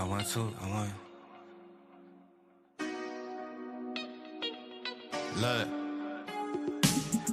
I want to. Look.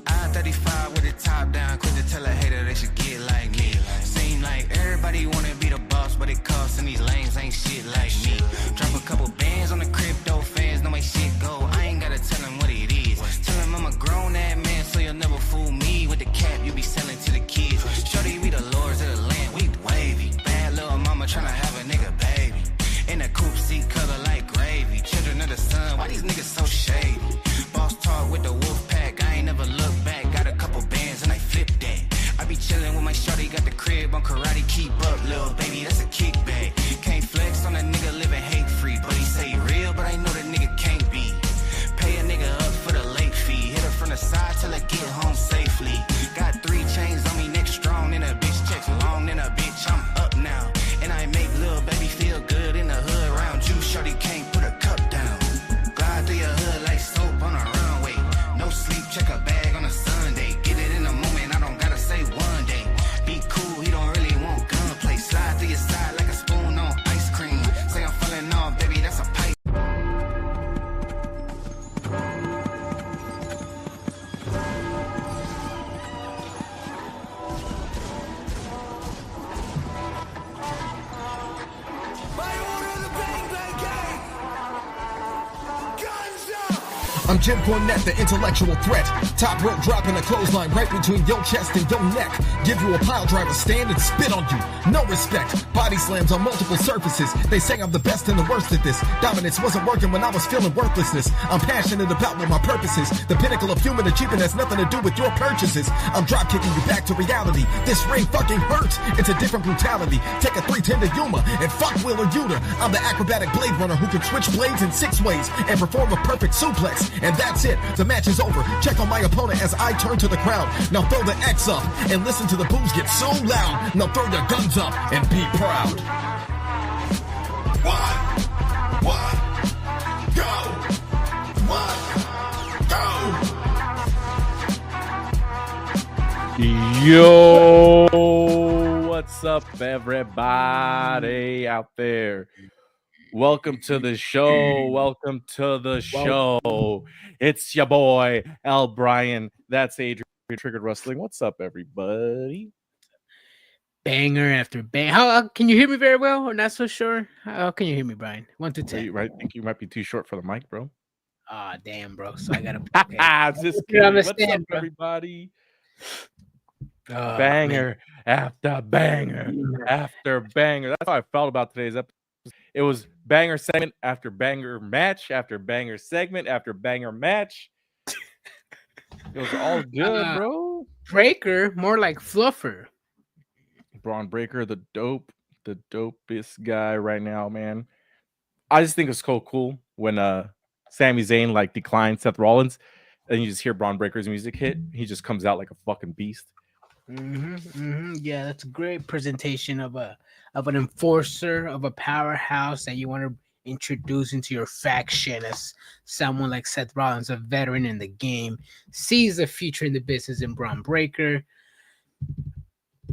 I-35 with the top down, quick to tell a hater they should get like me. Seem like everybody wanna be the boss, but it costs and these lames ain't shit like me. Drop a couple bands on the crypto fans, know my shit go. I ain't gotta tell them what it is. Tell them I'm a grown ass man, so you'll never fool me with the cap you be selling to the kids. Shorty, we the lords of the land, we wavy. Bad little mama tryna have a nigga baby. In a coupe seat color like gravy. Children of the sun, why these niggas so shady? Boss talk with the wolf pack, I ain't never look back. Got a couple bands and I flip that. I be chillin' with my shorty, got the crib on karate. Keep up, little baby, that's a kickback. Can't flex on a nigga living hate free, but he say real, but I know the nigga can't be. Pay a nigga up for the late fee. Hit her from the side till I get home safely. Got 3 chains on me, neck strong, and a bitch checks long, and a bitch I'm up now. And I make little baby feel good in the hood. Round you, shorty can't put a cup down. Glide through your hood like soap on a runway. No sleep, check a bag on a Sunday. Get it in a moment, I don't gotta say one day. Be cool, he don't really want gunplay. Slide through your side like a spoon on ice cream. Say I'm falling off, baby, that's a pipe. I'm Jim Cornette, the intellectual threat. Top rope dropping a clothesline right between your chest and your neck. Give you a pile driver, stand and spit on you. No respect. Body slams on multiple surfaces. They say I'm the best and the worst at this. Dominance wasn't working when I was feeling worthlessness. I'm passionate about what my purpose is. The pinnacle of human achievement has nothing to do with your purchases. I'm drop kicking you back to reality. This ring fucking hurts. It's a different brutality. Take a 310 to Yuma and fuck Wheeler Yuta. I'm the acrobatic blade runner who can switch blades in 6 ways and perform a perfect suplex. And that's it. The match is over. Check on my opponent as I turn to the crowd. Now throw the X up and listen to the boos get so loud. Now throw your guns up and be proud. One, go. Yo, what's up, everybody out there? Welcome to the show. It's your boy, Brian. That's Adrian, Triggered Wrestling. What's up, everybody? Banger after bang. How can you hear me very well or not so sure? How can you hear me, Brian? 1 to 10. I think you might be too short for the mic, bro. Ah, damn, bro. So I gotta. Just kidding. What's up, everybody? Banger after banger after banger. That's how I felt about today's episode. It was banger segment after banger match after banger segment after banger match. It was all good, bro. Breaker, more like Fluffer. Braun Breaker, the dopest guy right now, man. I just think it's so cool when Sami Zayn like declined Seth Rollins, and you just hear Braun Breaker's music hit. He just comes out like a fucking beast. Yeah, that's a great presentation of an enforcer, of a powerhouse that you want to introduce into your faction as someone like Seth Rollins, a veteran in the game, sees the future in the business in Braun Breaker.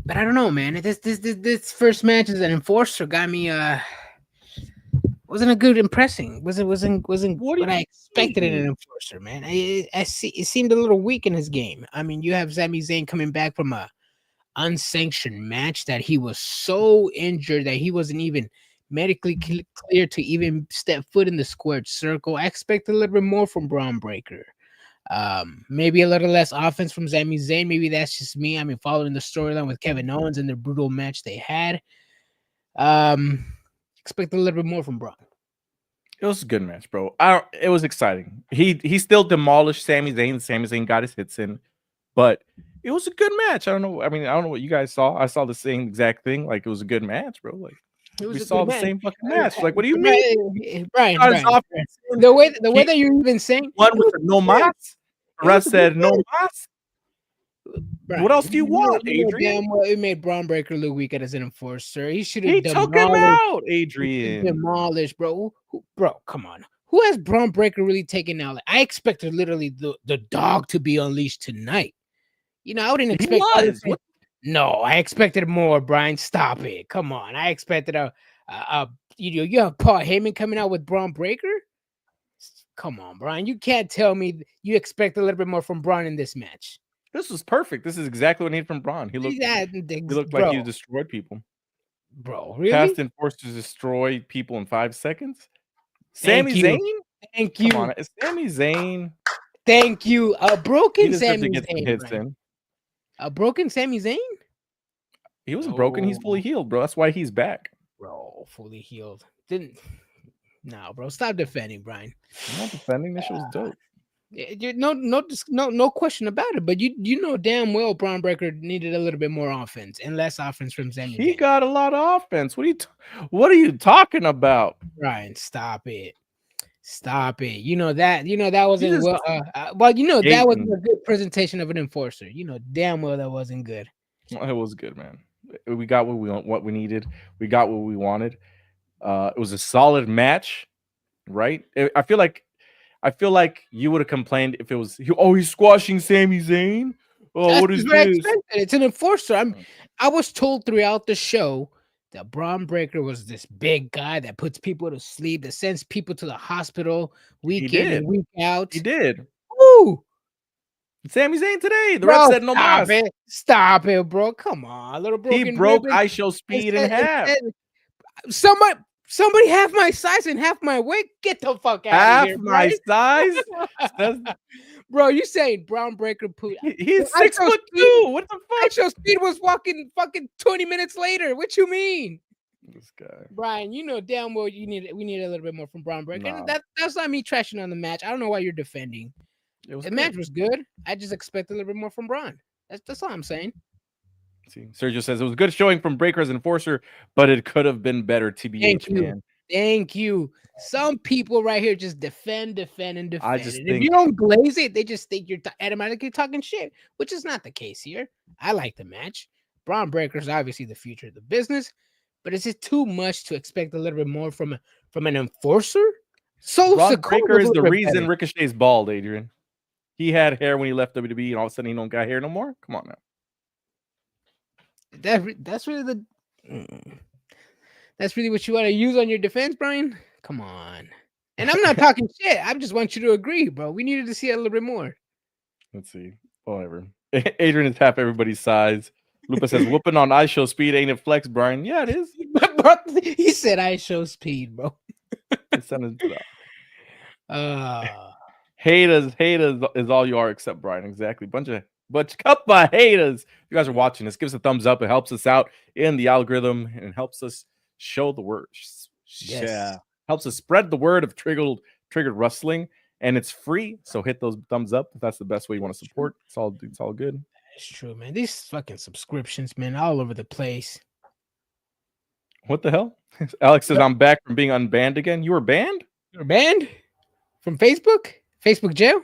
But I don't know, man. This first match as an enforcer got me wasn't a good impressing. Wasn't what I expected in an enforcer, man. It seemed a little weak in his game. I mean, you have Sami Zayn coming back from a unsanctioned match that he was so injured that he wasn't even medically clear to even step foot in the squared circle. I expect a little bit more from Braun Breaker. Maybe a little less offense from Sami Zayn. Maybe that's just me. I mean, following the storyline with Kevin Owens and the brutal match they had. Expect a little bit more from Braun. It was a good match, bro. It was exciting. He still demolished Sami Zayn. Sami Zayn got his hits in, but it was a good match. I don't know what you guys saw. I saw the same exact thing. Like, it was a good match, bro. Like, we saw the same fucking match. Like, what do you mean, Brian? The way that you're even saying one with no mas. The rest said no mas. Brian, what else do you want, Adrian? It made Braun Breaker look weak as an enforcer. He should have took him out, Adrian. Demolished, bro. Bro, come on. Who has Braun Breaker really taken out? I expected literally the dog to be unleashed tonight. You know, I wouldn't expect. No, I expected more, Brian. Stop it. Come on. I expected a you have Paul Heyman coming out with Braun Breaker. Come on, Brian. You can't tell me you expect a little bit more from Braun in this match. This was perfect. This is exactly what I need from Braun. He looked like he destroyed people. Bro, really? Past enforcers destroy people in 5 seconds. Sami Zayn? Thank you. Come on, Sami Zayn. Thank you. A broken Sami Zayn. A broken Sami Zayn? He wasn't broken. He's fully healed, bro. That's why he's back. Bro, fully healed. No, bro. Stop defending, Brian. I'm not defending. This shit was dope. No question about it. But you know damn well Braun Breaker needed a little bit more offense and less offense from Sami Zayn. He got a lot of offense. What are you talking about, Brian? Stop it. You know that wasn't well. That wasn't a good presentation of an enforcer. You know damn well that wasn't good. It was good, man. We got what we needed. We got what we wanted. It was a solid match, right? I feel like you would have complained if it was he's squashing Sami Zayn. Oh, what is this? It's an enforcer. I was told throughout the show that Braun Breaker was this big guy that puts people to sleep, that sends people to the hospital week in and week out. He did. Woo! Sami Zayn today. The ref said no more. Stop it, bro. Come on, little broken. He broke ISO speed in half. Somebody half my size and half my weight. Get the fuck out of here. Half my size? Bro, you saying Braun Breaker put he's 6'2". What the fuck? ISO speed was walking fucking 20 minutes later. What you mean? This guy. Brian, you know damn well we need a little bit more from Braun Breaker. Nah. That's not me trashing on the match. I don't know why you're defending. The match was good. I just expect a little bit more from Braun. That's all I'm saying. See, Sergio says it was a good showing from Breaker as enforcer, but it could have been better. TBH, man. Thank you. Some people right here just defend. I just if you don't glaze it, they just think you're automatically talking shit, which is not the case here. I like the match. Braun Breaker is obviously the future of the business, but is it too much to expect a little bit more from an enforcer? Braun Breaker is the reason Ricochet's bald, Adrian. He had hair when he left WWE, and all of a sudden he don't got hair no more. Come on now. That's really what you want to use on your defense, Brian? Come on. And I'm not talking shit. I just want you to agree, bro. We needed to see it a little bit more. Let's see. Whatever. Adrian is half everybody's size. Lupa says, whooping on ISO speed ain't it flex, Brian? Yeah, it is. He said ISO speed, bro. Haters is all you are except Brian. Exactly. Bunch of haters. You guys are watching this. Give us a thumbs up. It helps us out in the algorithm and helps us show the word. Yes. Yeah. Helps us spread the word of triggered wrestling, and it's free. So hit those thumbs up if that's the best way you want to support. It's all good. It's true, man. These fucking subscriptions, man, all over the place. What the hell? Alex says I'm back from being unbanned again. You were banned? You were banned from Facebook? Facebook jail?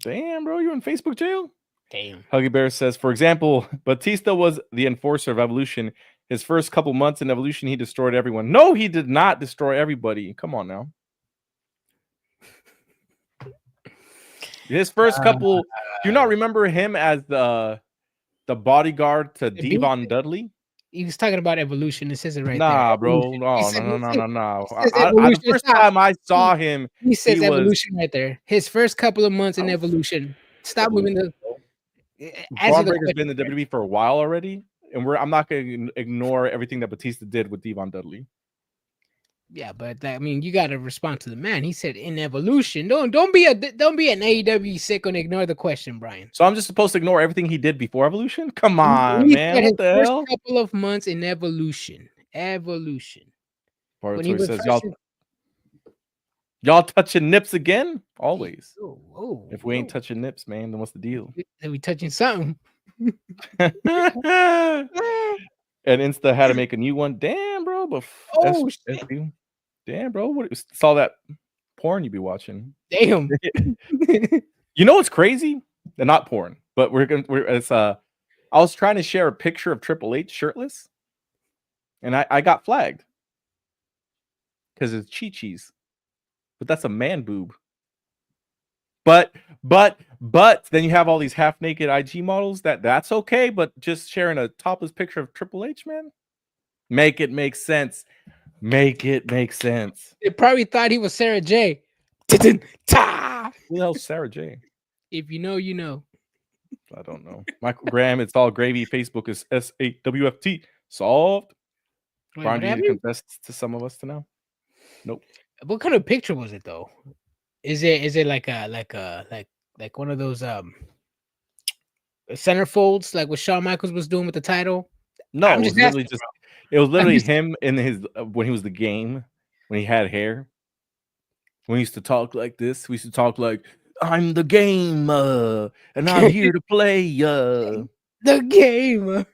Damn, bro, you're in Facebook jail? Damn. Huggy Bear says, for example, Batista was the enforcer of Evolution. His first couple months in Evolution, he destroyed everyone. No, he did not destroy everybody. Come on now. His first couple, do you not remember him as the bodyguard to Devon Dudley? He was talking about Evolution. It says it right there. Nah, bro. No. The first time I saw him, he says Evolution right there. His first couple of months in Evolution. Stop moving the. Braun Breaker's been in the WWE for a while already, and I'm not going to ignore everything that Batista did with Devon Dudley. Yeah, but you got to respond to the man. He said in Evolution. Don't be an AEW sick and ignore the question, Brian. So I'm just supposed to ignore everything he did before Evolution? Come on, man. What the hell? Couple of months in Evolution. When he says y'all touching nips again? Always. If we ain't touching nips, man, then what's the deal? We touching something. And Insta had to make a new one. Damn, bro. But shit. Damn, bro. What saw that porn you be watching? Damn. You know what's crazy? They're not porn, but I was trying to share a picture of Triple H shirtless, and I got flagged because it's chi-chis. But that's a man boob. But then you have all these half naked IG models that's okay, but just sharing a topless picture of Triple H, man, make it make sense. Make it make sense. They probably thought he was Sarah J. Ta! Who the hell's Sarah J? If you know, you know. I don't know. Michael Graham, it's all gravy. Facebook is S8WFT. Solved. Wait, Brian, what do you need to happened? confess to some of us to know? Nope. What kind of picture was it though? Is it like one of those centerfolds like what Shawn Michaels was doing with the title? No, I'm it was just literally asking, just bro. it was I'm literally just- him in his when he was the game, when he had hair. When he used to talk like this, we used to talk like, I'm the game, and I'm here to play. The game.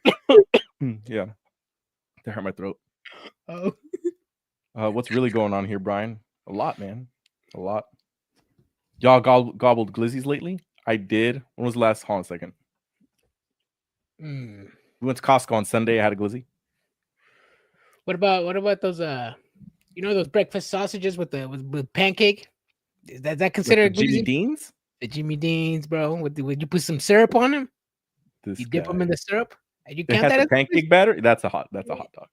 Yeah. That hurt my throat. Oh, What's really going on here, Brian? A lot, man. A lot. Y'all gobbled glizzies lately? I did. When was the last? Hold on a second. mm. We went to Costco on Sunday. I had a glizzy. What about those those breakfast sausages with pancake? Is that Like considered the Jimmy glizzy? Dean's? The Jimmy Deans, bro. Would you put some syrup on them? This You dip guy. them in the syrup? And you It count had that the as pancake batter. That's a hot dog.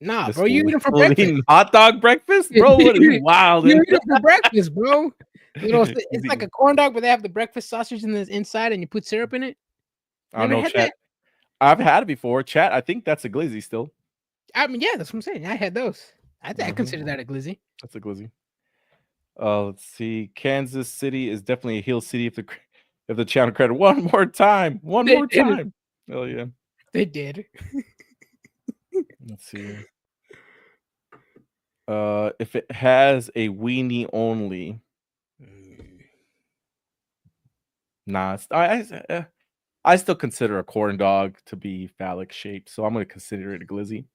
nah, This bro. You fool- eat them for fool breakfast. eating hot dog breakfast, bro. What are you wild? You eat them for breakfast, bro. It's He's like a eating- corn dog, but they have the breakfast sausage in the inside, and you put syrup in it. I don't Never know, had chat. I've had it before. Chat, I think that's a glizzy still. I mean, yeah, that's what I'm saying. I had those. I Mhm. consider that a glizzy. That's a glizzy. Let's see. Kansas City is definitely a heel city if the channel credit one more time. One They more did it. time. Oh yeah. They did. Let's see. If it has a weenie only, nah. I still consider a corn dog to be phallic shaped, so I'm gonna consider it a glizzy.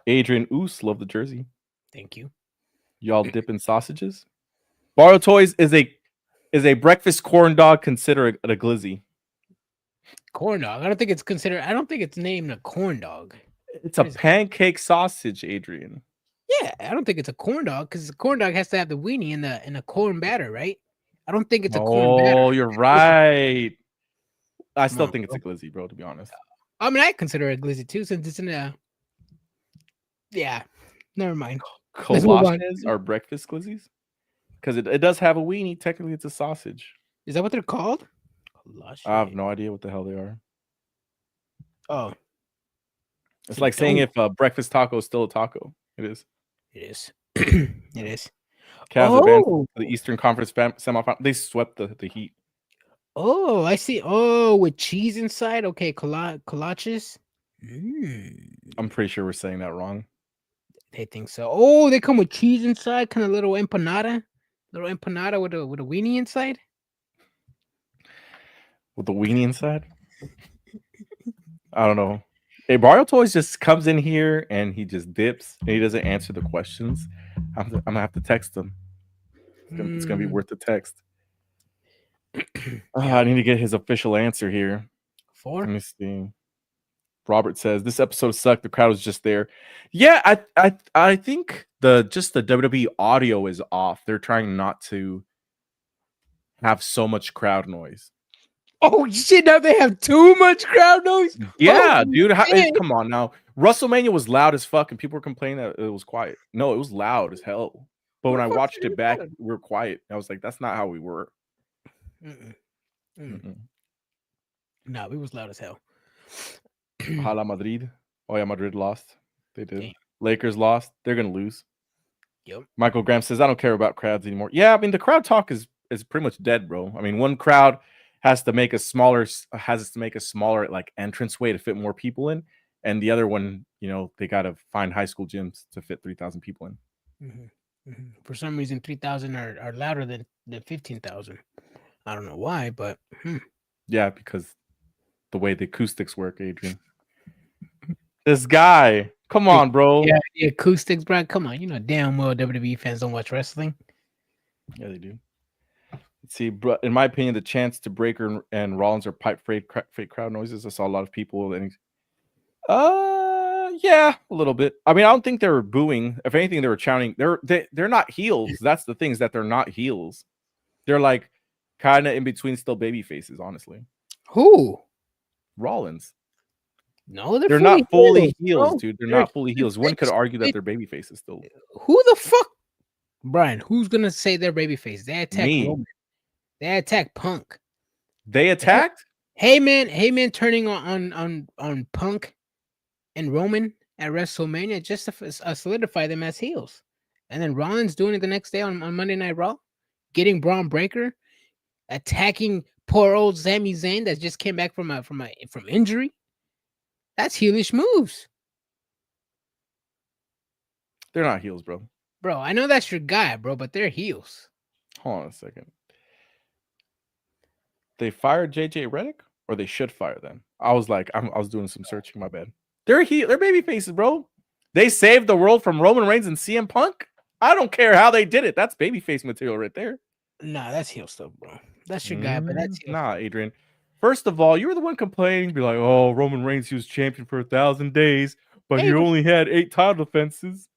Adrian Oos, love the jersey. Thank you. Y'all dipping sausages. Borrow Toys is a breakfast corn dog. Consider it a glizzy. Corn dog. I don't think it's named a corn dog. It's a What is it? pancake sausage, Adrian. Yeah, I don't think it's a corn dog because the corn dog has to have the weenie in the corn batter, right? I don't think it's a corn batter. Oh, you're right. I still on, think it's a glizzy, bro, to be honest. I mean, I consider it a glizzy too, since it's in a. Yeah, never mind. Let's move on. Kolaches are breakfast glizzies? Because it does have a weenie. Technically, it's a sausage. Is that what they're called? I have no idea what the hell they are. Oh, It's like saying if a breakfast taco is still a taco. It is. it is. It is. Cavs advanced Oh, to the Eastern Conference semifinal. They swept the Heat. oh, I see. Oh, with cheese inside. Okay, kolaches. I'm pretty sure we're saying that wrong. They think so. Oh, they come with cheese inside, kind of little empanada with a weenie inside. With the weenie inside? I don't know. Hey, Mario Toys just comes in here and he just dips and he doesn't answer the questions. I'm gonna have to text him. It's gonna be worth the text. I need to get his official answer here. Let me see. Robert says this episode sucked. The crowd was just there. Yeah, I think the WWE audio is off. They're trying not to have so much crowd noise. Oh shit! Now they have too much crowd noise. Yeah, Oh, dude. shit. Come on now. WrestleMania was loud as fuck, and people were complaining that it was quiet. No, it was loud as hell. But when I watched it back, we were quiet. I was like, that's not how we were. No, it was loud as hell. Hala Madrid. Oh yeah, Madrid lost. They did. Damn. Lakers lost. They're gonna lose. Yep. Michael Graham says, I don't care about crowds anymore. Yeah, I mean the crowd talk is pretty much dead, bro. I mean, one crowd has to make a smaller like entranceway to fit more people in, and the other one, they gotta find high school gyms to fit 3,000 people in. For some reason, 3,000 are louder than 15,000. I don't know why, but yeah, because the way the acoustics work, Adrian. This guy, come on, bro. Yeah, the acoustics, bro. Come on, damn well WWE fans don't watch wrestling. Yeah, they do. Let's see, bro. In my opinion, the chance to Breaker and Rollins are pipe fake crowd noises. I saw a lot of people. Yeah, a little bit. I mean, I don't think they were booing. If anything, they were chanting. They're not heels. That's the thing, is that they're not heels. They're like kind of in between, still baby faces. Honestly, who? Rollins. No, They're not fully heels, bro. dude. They're not fully heels. One could argue that they- they're baby faces still. Who the fuck, Brian? Who's gonna say they're babyface? They attack Me. Roman. They attack Punk. They attacked? Heyman turning on Punk and Roman at WrestleMania just to solidify them as heels, and then Rollins doing it the next day on Monday Night Raw, getting Braun Breaker, attacking poor old Sami Zayn that just came back from injury. That's heelish moves, They're not heels, bro. bro. I know that's your guy, bro, but they're heels. Hold on a second. They fired JJ Redick, or they should fire them. I was doing some searching. My bad. They're baby faces, bro. They saved the world from Roman Reigns and CM Punk. I don't care how they did it. That's babyface material right there. Nah, that's heel stuff, bro. That's your guy, but that's heel stuff. Adrian. First of all, you were the one complaining, be like, "Oh, Roman Reigns, he was champion for 1,000 days, but he only had 8 title defenses."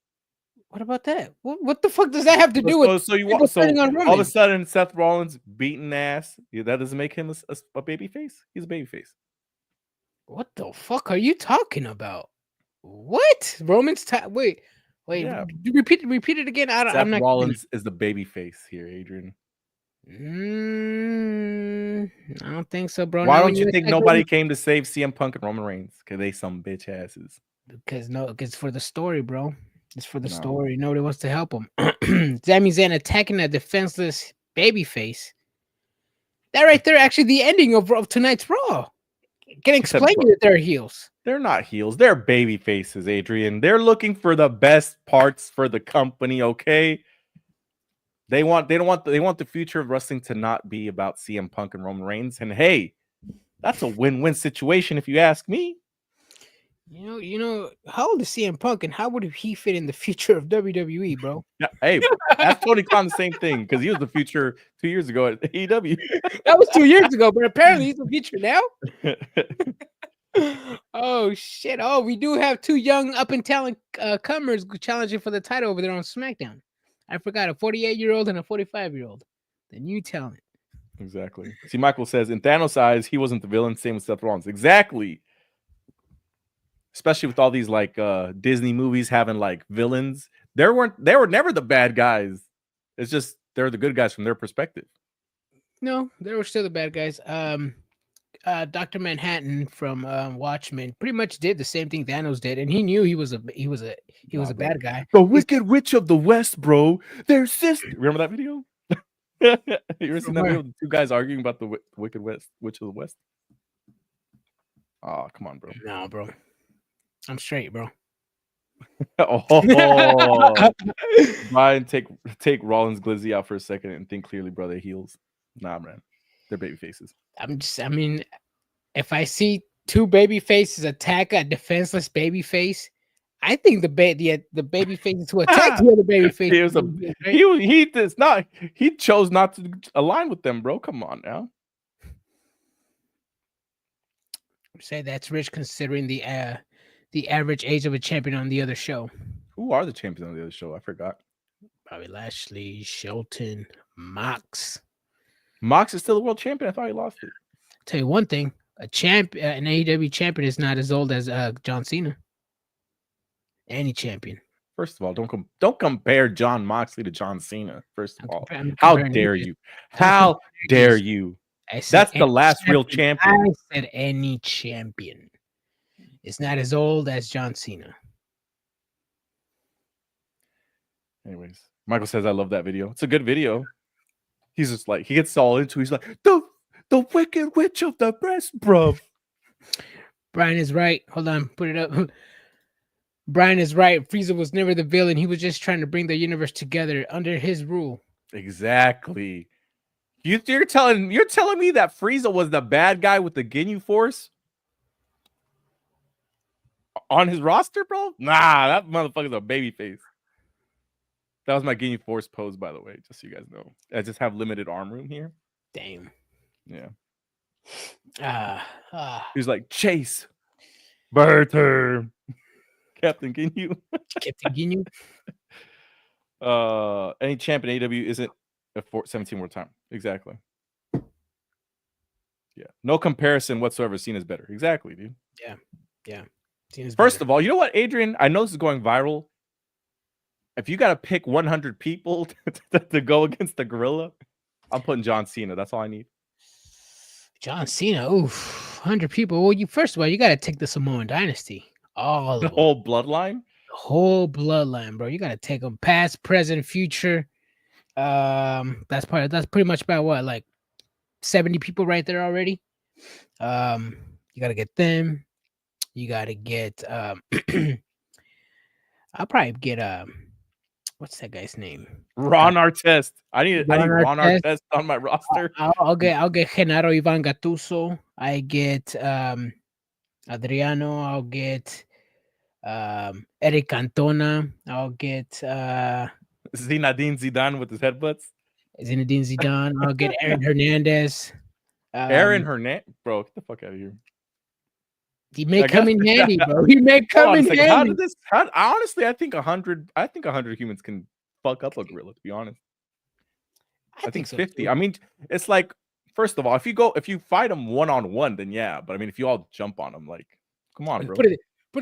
What about that? What the fuck does that have to do with? All of a sudden, Seth Rollins beating ass. Yeah, that doesn't make him a baby face. He's a baby face. What the fuck are you talking about? What Roman's wait, Yeah. repeat it again. I'm not. Rollins is the baby face here, Adrian. I don't think so, bro. Why don't you think nobody came to save CM Punk and Roman Reigns? Because they some bitch asses. Because for the story, bro. It's for the story. Nobody wants to help him. Sami Zayn attacking a defenseless babyface. That right there, actually, the ending of tonight's Raw. Can explain you that they're heels. They're not heels. They're baby faces, Adrian. They're looking for the best parts for the company. Okay. They want the future of wrestling to not be about CM Punk and Roman Reigns. And hey, that's a win-win situation if you ask me. You know, how old is CM Punk and how would he fit in the future of WWE, bro? Yeah, hey, that's Tony Khan the same thing because he was the future 2 years ago at AEW. That was 2 years ago, but apparently he's the future now. Oh shit! Oh, we do have 2 young up and talent comers challenging for the title over there on SmackDown. I forgot, a 48-year-old and a 45-year-old. The new talent. Exactly. See, Michael says in Thanos' eyes, he wasn't the villain. Same with Seth Rollins. Exactly. Especially with all these like Disney movies having like villains. They were never the bad guys. It's just they're the good guys from their perspective. No, they were still the bad guys. Dr. Manhattan from Watchmen pretty much did the same thing Thanos did, and he knew he was a bad guy. The Wicked Witch of the West, bro. Their sister. Remember that video? You ever seen that video? The 2 guys arguing about the Wicked Witch of the West. Oh, come on, bro. No, bro. I'm straight, bro. Brian, take Rollins Glizzy out for a second and think clearly, bro. They're heels. Nah, man. They're baby faces. I mean, if I see 2 baby faces attack a defenseless baby face, I think the baby faces who attacked the other baby face. He chose not to align with them, bro. Come on now. Say that's rich considering the average age of a champion on the other show. Who are the champions on the other show? I forgot. Bobby Lashley, Shelton, Mox. Mox is still the world champion. I thought he lost it. Tell you one thing: an AEW champion is not as old as John Cena. Any champion. First of all, don't compare John Moxley to John Cena. First of all, how dare you? How dare you? That's the last real champion. I said any champion. It's not as old as John Cena. Anyways, Michael says I love that video. It's a good video. He's just like, he gets all into it. He's like, the Wicked Witch of the West, bro. Brian is right. Hold on, put it up. Brian is right. Frieza was never the villain. He was just trying to bring the universe together under his rule. Exactly. You're telling me that Frieza was the bad guy with the Ginyu Force on his roster, bro? Nah, that motherfucker's a babyface. That was my Ginyu Force pose, by the way, just so you guys know. I just have limited arm room here. Damn. Yeah. He was like, Chase, Bertha, Captain Ginyu. Captain Ginyu. Any champ in AEW isn't a 17 more time. Exactly. Yeah. No comparison whatsoever. Cena's better. Exactly, dude. Yeah. Yeah. Cena's First better. of all, you know what, Adrian? I know this is going viral. If you got to pick 100 people to go against the gorilla, I'm putting John Cena. That's all I need. John Cena, oof, 100 people. Well, first of all, you got to take the Samoan dynasty. All of The them. whole bloodline. The whole bloodline, bro. You got to take them past, present, future. That's pretty much about what, like 70 people right there already. You got to get them. You got to get I'll probably get what's that guy's name? Ron Artest. I need Ron Artest. Artest on my roster. I'll get Genaro Ivan Gattuso. I get Adriano. I'll get Eric Cantona. I'll get Zinedine Zidane with his headbutts. Zinedine Zidane. I'll get Aaron Hernandez. Aaron Hernandez, bro, get the fuck out of here. He may come in handy, bro. He may come in handy. How did this? Honestly, I think 100 humans can fuck up a gorilla. To be honest, I think so 50. too. I mean, it's like, first of all, if you fight them 1-on-1, then yeah. But I mean, if you all jump on them, like, come on, bro. Put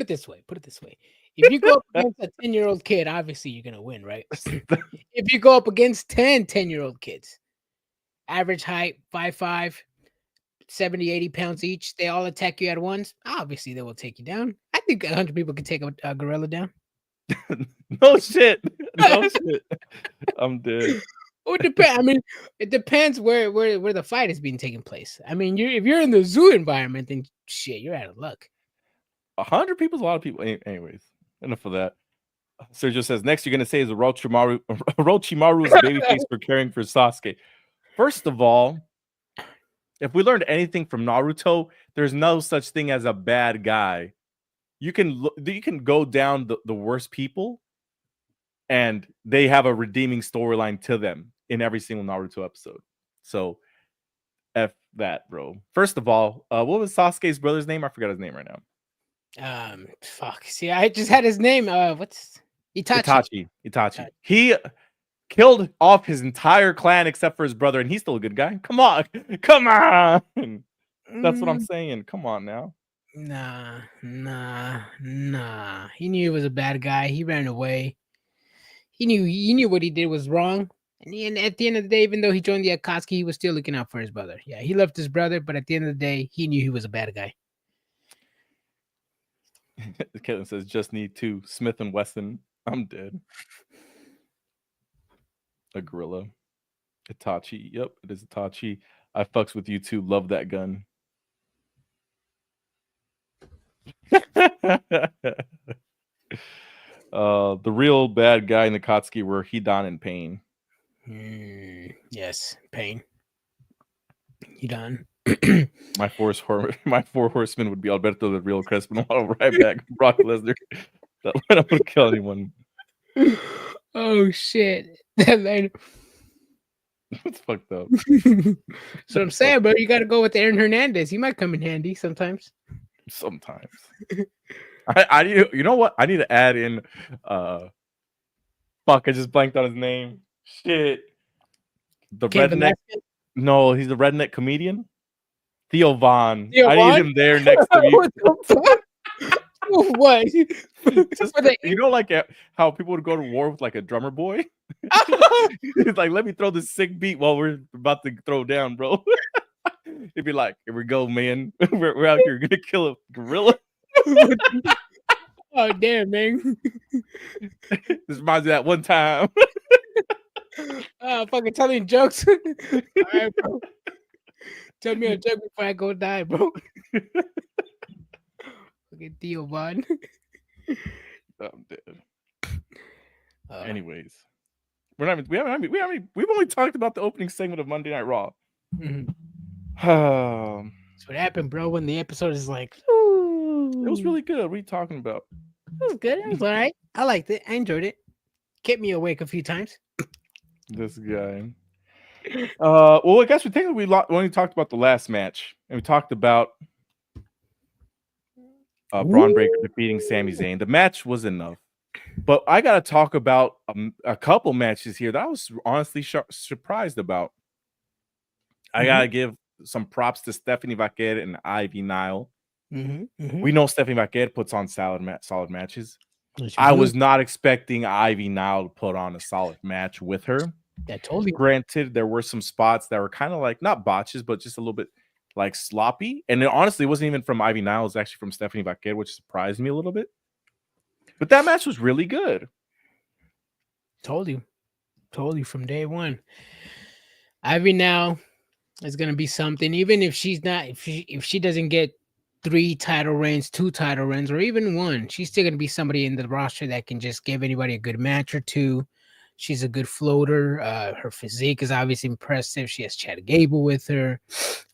it this way. If you go up against a 10-year-old kid, obviously you're gonna win, right? If you go up against 10-year-old kids, average height 5'5", 70, 80 pounds each, they all attack you at once, obviously they will take you down. I think 100 people can take a gorilla down. No shit. I'm dead. It depends. I mean, it depends where the fight is being taken place. I mean, if you're in the zoo environment, then shit, you're out of luck. 100 people's a lot of people. Anyways, enough of that. Sergio says, next you're going to say is Orochimaru's babyface for caring for Sasuke. First of all, if we learned anything from Naruto, there's no such thing as a bad guy. You can go down the worst people, and they have a redeeming storyline to them in every single Naruto episode. So, F that, bro. First of all, what was Sasuke's brother's name? I forgot his name right now. Fuck. See, I just had his name. What's Itachi? Itachi. He killed off his entire clan except for his brother, and he's still a good guy. Come on. That's what I'm saying. Come on now. Nah. He knew he was a bad guy. He ran away. He knew what he did was wrong. And at the end of the day, even though he joined the Akatsuki, he was still looking out for his brother. Yeah, he loved his brother, but at the end of the day, he knew he was a bad guy. Caitlin says, just need 2 Smith & Wesson. I'm dead. A gorilla. Itachi. Yep, it is Itachi. I fucks with you too. Love that gun. The real bad guy in the Akatsuki were Hidan and Pain. Yes, Pain. Hidan. My 4 horsemen would be Alberto the Real Crespin, Ryback, Brock Lesnar. That line up would kill anyone. Oh shit. That man. It's fucked up. So I'm saying, bro, you gotta go with Aaron Hernandez. He might come in handy sometimes. Sometimes. I need, you know what? I need to add in fuck, I just blanked on his name. Shit. The Kevin redneck. Velasquez? No, he's the redneck comedian. Theo Von. Theo I Von? need him there next to me. What the fuck? What? Just you know, like how people would go to war with like a drummer boy. He's like, let me throw this sick beat while we're about to throw down, bro. He'd be like, here we go, man. We're out here gonna kill a gorilla. Oh damn, man. This reminds me of that one time. Fucking telling jokes. All right, bro. Tell me a joke before I go die, bro. Fucking Theo Von. I'm dead. Anyways, we've only talked about the opening segment of Monday Night Raw. Mm-hmm. That's what happened, bro. When the episode is like, it was really good. What are you talking about? It was good. It was all right. I liked it. I enjoyed it. Kept me awake a few times. This guy. Well, I guess we only talked about the last match, and we talked about Braun Breaker defeating Sami Zayn. The match was enough, but I gotta talk about a couple matches here that I was honestly surprised about. I gotta give some props to Stephanie Vaquer and Ivy Nile. We know Stephanie McGinn puts on solid matches. She I do. was not expecting Ivy now to put on a solid match with her. That totally. Granted, there were some spots that were kind of like not botches, but just a little bit like sloppy. And it honestly wasn't even from Ivy Nile, it was actually from Stephanie Vaquer, which surprised me a little bit. But that match was really good. Told you from day one. Ivy now is gonna be something, even if she's not, if she doesn't get 3 title reigns, 2 title reigns, or even 1, she's still gonna be somebody in the roster that can just give anybody a good match or 2. She's a good floater. Her physique is obviously impressive. She has Chad Gable with her.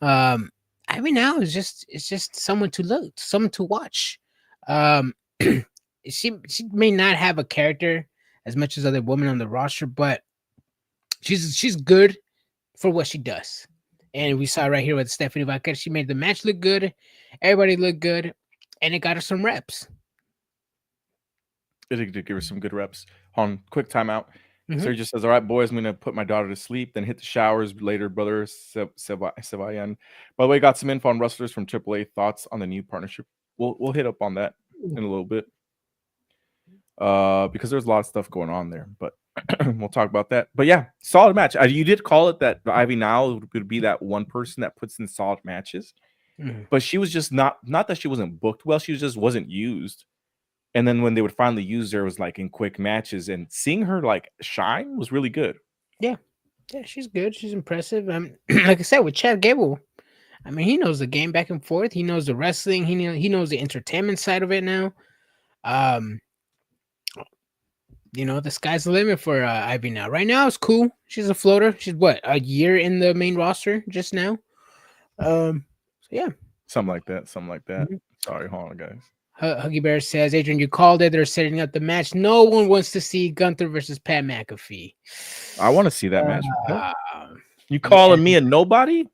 Ivy now is just someone to look, someone to watch. She may not have a character as much as other women on the roster, but she's good for what she does. And we saw right here with Stephanie Vaquer, she made the match look good, everybody looked good, and it got her some reps. It did give her some good reps. On quick timeout. So he just says, "All right, boys, I'm gonna put my daughter to sleep, then hit the showers later, brother." Sevayan. By the way, got some info on wrestlers from AAA. Thoughts on the new partnership? We'll hit up on that in a little bit. Because there's a lot of stuff going on there, but we'll talk about that. But yeah, solid match. You did call it that Ivy Nile would be that one person that puts in solid matches, but she was just not that she wasn't booked well, she just wasn't used. And then when they would finally use her, it was like in quick matches, and seeing her like shine was really good. Yeah, she's good. She's impressive. Like I said, with Chad Gable, I mean, he knows the game back and forth. He knows the wrestling. He knows the entertainment side of it now. The sky's the limit for Ivy now. Right now, it's cool. She's a floater. She's what, a year in the main roster just now. So yeah, something like that. Sorry, hold on, guys. Huggy Bear says, Adrian, you called it. They're setting up the match. No one wants to see Gunther versus Pat McAfee. I want to see that match. You calling me a nobody?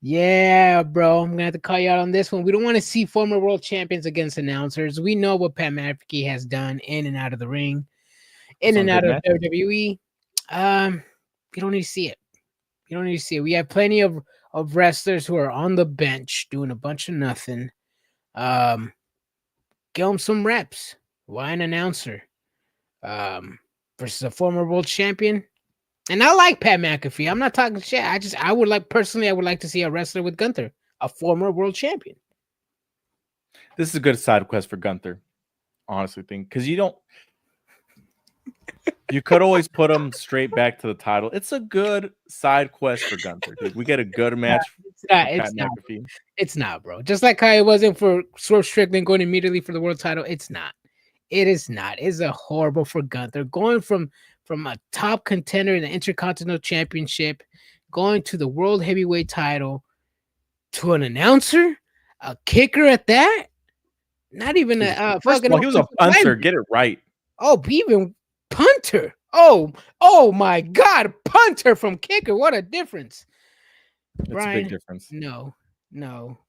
Yeah, bro. I'm gonna have to call you out on this one. We don't want to see former world champions against announcers. We know what Pat McAfee has done in and out of the ring, in and out of WWE. You don't need to see it. You don't need to see it. We have plenty of wrestlers who are on the bench doing a bunch of nothing. Give them some reps. Why an announcer? Versus a former world champion. And I like Pat McAfee. I'm not talking shit. I would like to see a wrestler with Gunther, a former world champion. This is a good side quest for Gunther, honestly, because you could always put him straight back to the title. It's a good side quest for Gunther, dude. We get a good match. It's not, bro. Just like how it wasn't for Swerve Strickland going immediately for the world title. It's not. It is not. It's a horrible for Gunther going from a top contender in the Intercontinental Championship, going to the World Heavyweight title, to an announcer, a kicker at that. Not even a first of all, he was a punter. Get it right. Oh, even punter. Oh my God, punter from kicker. What a difference. It's Brian, a big difference. No.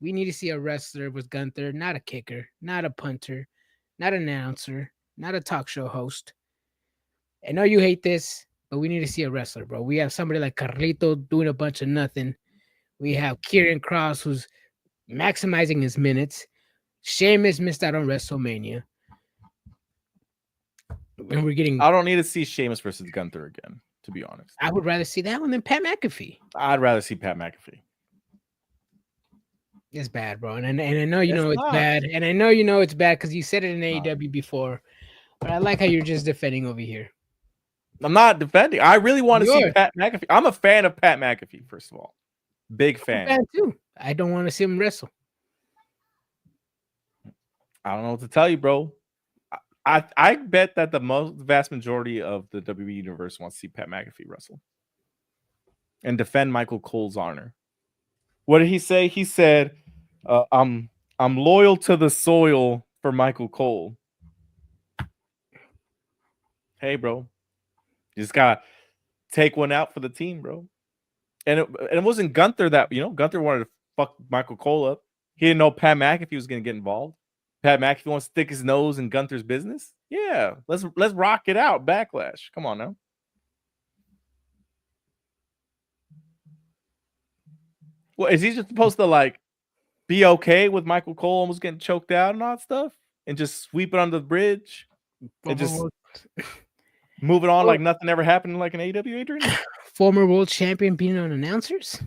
We need to see a wrestler with Gunther, not a kicker, not a punter, not an announcer, not a talk show host. I know you hate this, but we need to see a wrestler, bro. We have somebody like Carlito doing a bunch of nothing. We have Kieran Cross, who's maximizing his minutes. Sheamus missed out on WrestleMania. And we're getting... I don't need to see Sheamus versus Gunther again, to be honest. I would rather see that one than Pat McAfee. I'd rather see Pat McAfee. It's bad, bro. And I know you know it's bad. And I know you know it's bad because you said it in AEW before. But I like how you're just defending over here. I'm not defending. I really want to see Pat McAfee. I'm a fan of Pat McAfee, first of all. Big fan. I'm a fan too. I don't want to see him wrestle. I don't know what to tell you, bro. I bet that the vast majority of the WWE universe wants to see Pat McAfee wrestle and defend Michael Cole's honor. What did he say? He said, I'm loyal to the soil for Michael Cole. Hey, bro. You just gotta take one out for the team, bro. And it wasn't Gunther that, Gunther wanted to fuck Michael Cole up. He didn't know Pat McAfee was gonna get involved. Pat McAfee wants to stick his nose in Gunther's business. Yeah, let's rock it out. Backlash. Come on now. Well, is he just supposed to be okay with Michael Cole almost getting choked out and all that stuff, and just sweep it under the bridge and just move it on like nothing ever happened, like an AEW, Adrian? Former world champion being on announcers?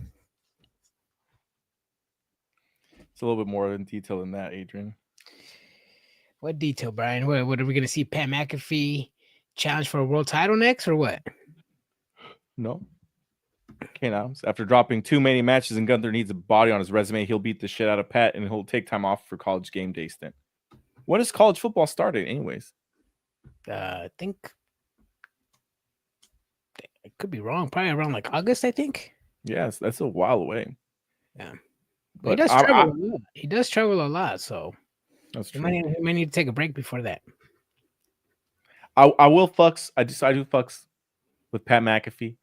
It's a little bit more in detail than that, Adrian. What detail, Brian? What are we going to see? Pat McAfee challenge for a world title next, or what? No. Kane Adams, after dropping too many matches and Gunther needs a body on his resume, he'll beat the shit out of Pat and he'll take time off for college game day stint. When does college football started, anyways? I think I could be wrong. Probably around like August, I think. Yes, that's a while away. Yeah, but he does travel a lot. He does travel a lot, so that's true. He might need to take a break before that. I will fucks. I do fucks with Pat McAfee.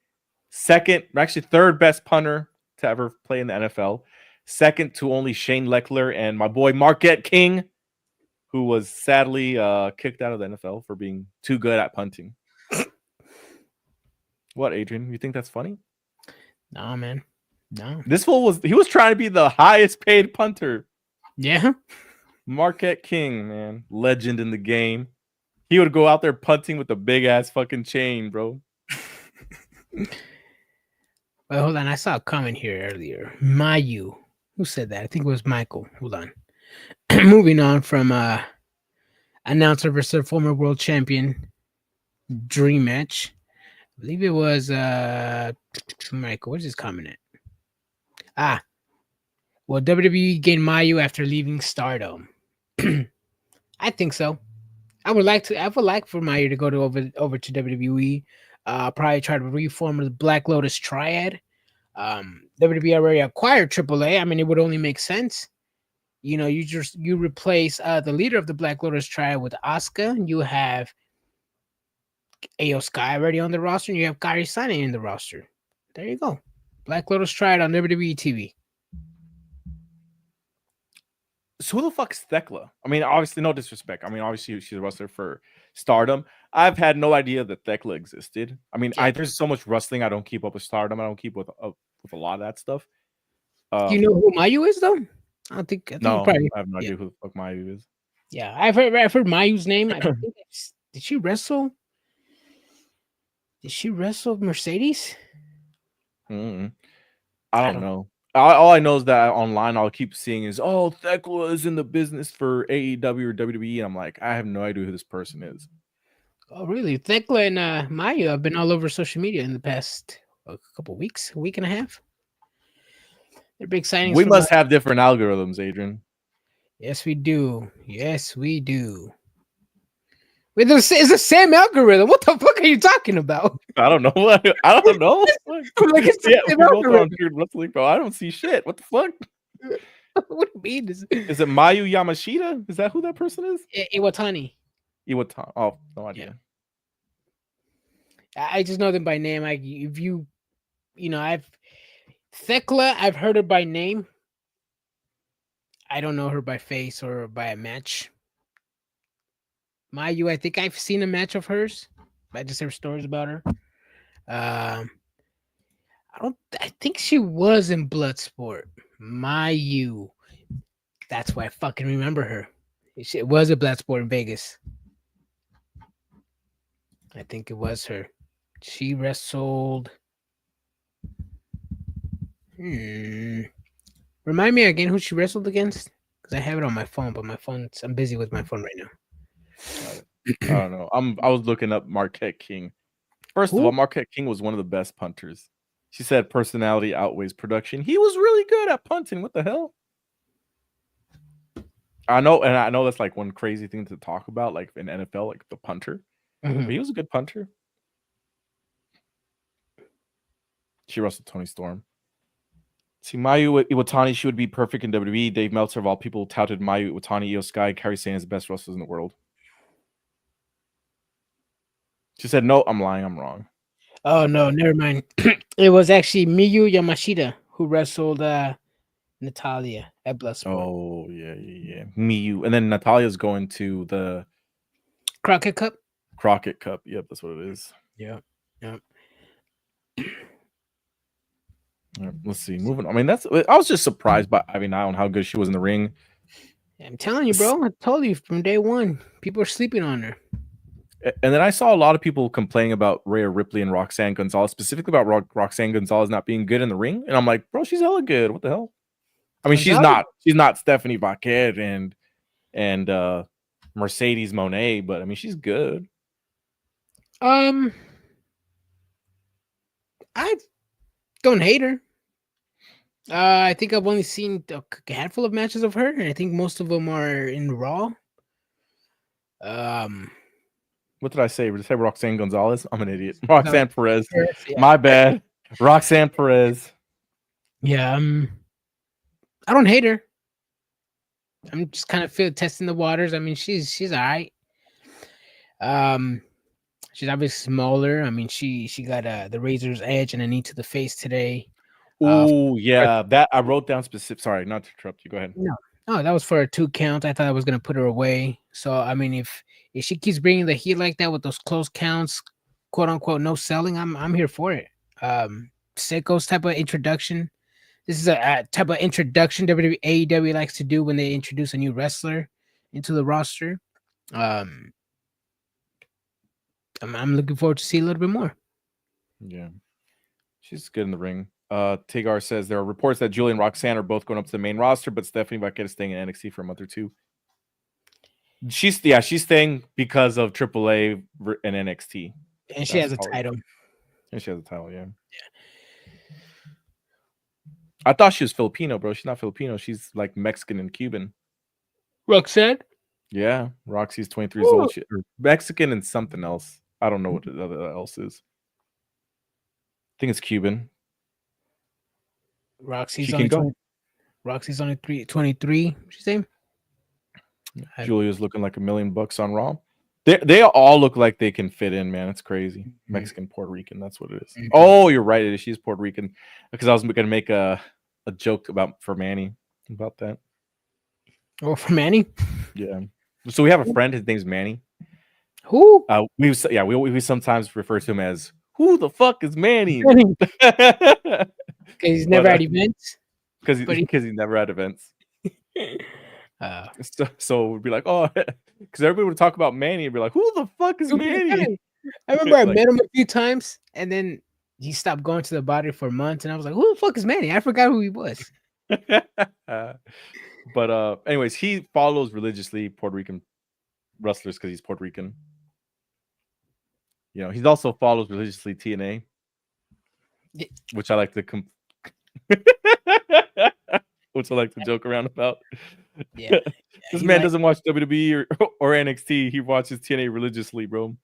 Third best punter to ever play in the NFL. Second to only Shane Leckler and my boy Marquette King, who was sadly kicked out of the NFL for being too good at punting. What, Adrian? You think that's funny? No, man. No. This fool was trying to be the highest paid punter. Yeah. Marquette King, man. Legend in the game. He would go out there punting with a big ass fucking chain, bro. Wait, hold on. I saw a comment here earlier. Mayu. Who said that? I think it was Michael. Hold on. Moving on from announcer versus former world champion dream match. I believe it was Michael. Where's his comment at? Well, WWE gained Mayu after leaving Stardom. I think so. I would like for Mayu to go over to WWE. Probably try to reform the Black Lotus Triad. WWE already acquired AAA. I mean, it would only make sense. You know, you replace the leader of the Black Lotus Triad with Asuka. You have Io Sky already on the roster, and you have Kairi Sane in the roster. There you go. Black Lotus Triad on WWE TV. So who the fuck is Thekla? I mean, obviously, no disrespect. I mean, obviously, she's a wrestler for Stardom. I've had no idea that Thekla existed. I mean, there's so much wrestling. I don't keep up with Stardom. I don't keep with a lot of that stuff. Do you know who Mayu is, though? I think no, I have no idea who the fuck Mayu is. Yeah, I've heard Mayu's name. I think did she wrestle? Did she wrestle Mercedes? I don't know. All I know is that online I'll keep seeing is, Thekla is in the business for AEW or WWE, and I'm like, I have no idea who this person is. Oh, really? Thekla and Mayu have been all over social media in the past couple weeks, a week and a half. They're big signings. We must have different algorithms, Adrian. Yes, we do. Yes, we do. Wait, it's the same algorithm. What the fuck are you talking about? I don't know. I don't know. Like it's the same algorithm. Wrestling, bro. I don't see shit. What the fuck? What do you mean? Is it Mayu Yamashita? Is that who that person is? Iwatani. Iwatani. Oh, no idea. Yeah. I just know them by name. Thekla, I've heard her by name. I don't know her by face or by a match. Mayu, I think I've seen a match of hers. I just heard stories about her. I think she was in Bloodsport. Mayu. That's why I fucking remember her. It was a Bloodsport in Vegas. I think it was her. She wrestled. Remind me again who she wrestled against? Because I have it on my phone, but I'm busy with my phone right now. I don't know. I was looking up Marquette King. First of all, Marquette King was one of the best punters. She said personality outweighs production. He was really good at punting. What the hell? I know that's like one crazy thing to talk about, like in NFL, like the punter. Mm-hmm. But he was a good punter. She wrestled Toni Storm. See, Mayu Iwatani, she would be perfect in WWE. Dave Meltzer, of all people, touted Mayu Iwatani, Io Sky, Kairi Sane as the best wrestlers in the world. She said, no, I'm lying. I'm wrong. Oh, no, never mind. It was actually Miyu Yamashita who wrestled Natalia at Bloodsport. Oh, yeah. Miyu. And then Natalia's going to the Crockett Cup? Crockett Cup. Yep, that's what it is. Yeah. right, let's see. Moving. I mean, I was just surprised by Ivy Nile and how good she was in the ring. I'm telling you, bro. I told you from day one. People are sleeping on her. And then I saw a lot of people complaining about Rhea Ripley and Roxanne Gonzalez, specifically about Roxanne Gonzalez not being good in the ring. And I'm like, bro, she's hella good. What the hell? I mean, she's not Stephanie Vaquer and Mercedes Moné, but I mean, she's good. I don't hate her. I think I've only seen a handful of matches of her, and I think most of them are in Raw. What did I say? Did I say Roxanne Gonzalez? I'm an idiot. Roxanne Perez. Yeah. My bad. Roxanne Perez. Yeah, I don't hate her. I'm just kind of testing the waters. I mean, she's all right. She's obviously smaller. I mean, she got the razor's edge and a knee to the face today. Oh yeah, that I wrote down specific. Sorry, not to interrupt you. Go ahead. No, that was for a 2 count. I thought I was gonna put her away. So I mean, if she keeps bringing the heat like that with those close counts, quote unquote, no selling, I'm here for it. Seiko's type of introduction. This is a type of introduction AEW likes to do when they introduce a new wrestler into the roster. I'm looking forward to see a little bit more. Yeah, she's good in the ring. Tagar says there are reports that Julie and Roxanne are both going up to the main roster, but Stephanie Vaquer is staying in NXT for a month or two. She's staying because of AAA and NXT, and she has a title. And she has a title, yeah. I thought she was Filipino, bro. She's not Filipino. She's like Mexican and Cuban. Roxanne? Yeah, Roxy's 23 years old. Or Mexican and something else. I don't know what the other else is. I think it's Cuban. Roxy's only 23. She's saying. Julia's looking like $1 million on Raw. They all look like they can fit in, man. It's crazy. Mm-hmm. Mexican, Puerto Rican. That's what it is. Mm-hmm. Oh, you're right. It is. She's Puerto Rican. Because I was going to make a joke for Manny about that. Oh, for Manny? Yeah. So we have a friend. His name's Manny. Who? We sometimes refer to him as, who the fuck is Manny? Because he's never at events. Because he's never at events. So we'd be like, oh, because everybody would talk about Manny and be like, who the fuck is Manny? I remember I met him a few times, and then he stopped going to the body for months, and I was like, who the fuck is Manny? I forgot who he was. But anyways, he follows religiously Puerto Rican wrestlers because he's Puerto Rican. You know, he also follows religiously TNA, which I like to which I like to joke around about. Yeah, this man doesn't watch WWE or NXT. He watches TNA religiously, bro.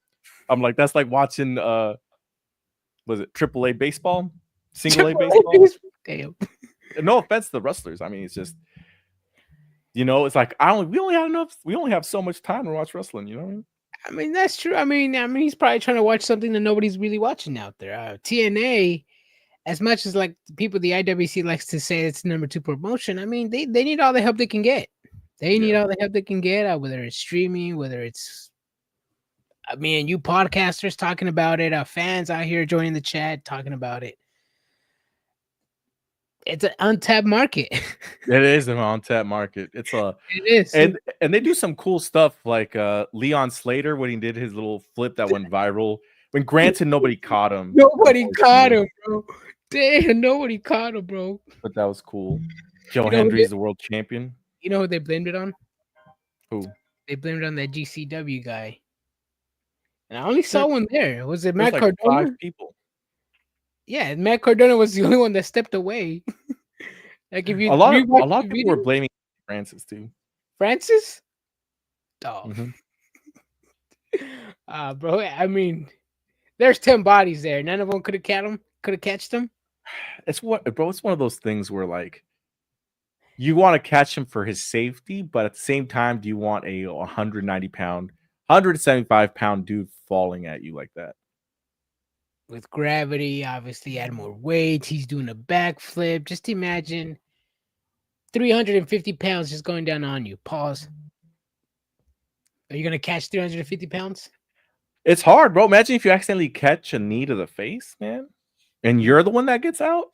I'm like, that's like watching was it AAA baseball, single A baseball? Damn. No offense to the wrestlers. I mean, it's just, you know, it's like we only have so much time to watch wrestling. You know what I mean? I mean, that's true. I mean, he's probably trying to watch something that nobody's really watching out there. TNA, as much as like people the IWC likes to say it's number 2 promotion, I mean, they need all the help they can get. They need all the help they can get, whether it's streaming, whether it's, I mean, you podcasters talking about it, fans out here joining the chat talking about it. It's an untapped market. It is an untapped market. It is. And they do some cool stuff like Leon Slater when he did his little flip that went viral. When granted nobody caught him. Nobody caught him, bro. Damn, nobody caught him, bro. But that was cool. Joe Hendry's the world champion. You know who they blamed it on? Who? They blamed it on that GCW guy. And I only saw one there. Was it Matt Cardona? 5 people. Yeah, Matt Cardona was the only one that stepped away. Like if you a lot of people were blaming Francis too. Francis? Oh. Mm-hmm. Bro, I mean, there's 10 bodies there. None of them could have catched him. It's one of those things where like you want to catch him for his safety, but at the same time, do you want a 190-pound, 175-pound dude falling at you like that? With gravity, obviously add more weight. He's doing a backflip. Just imagine 350 pounds just going down on you. Pause. Are you going to catch 350 pounds? It's hard, bro. Imagine if you accidentally catch a knee to the face, man, and you're the one that gets out.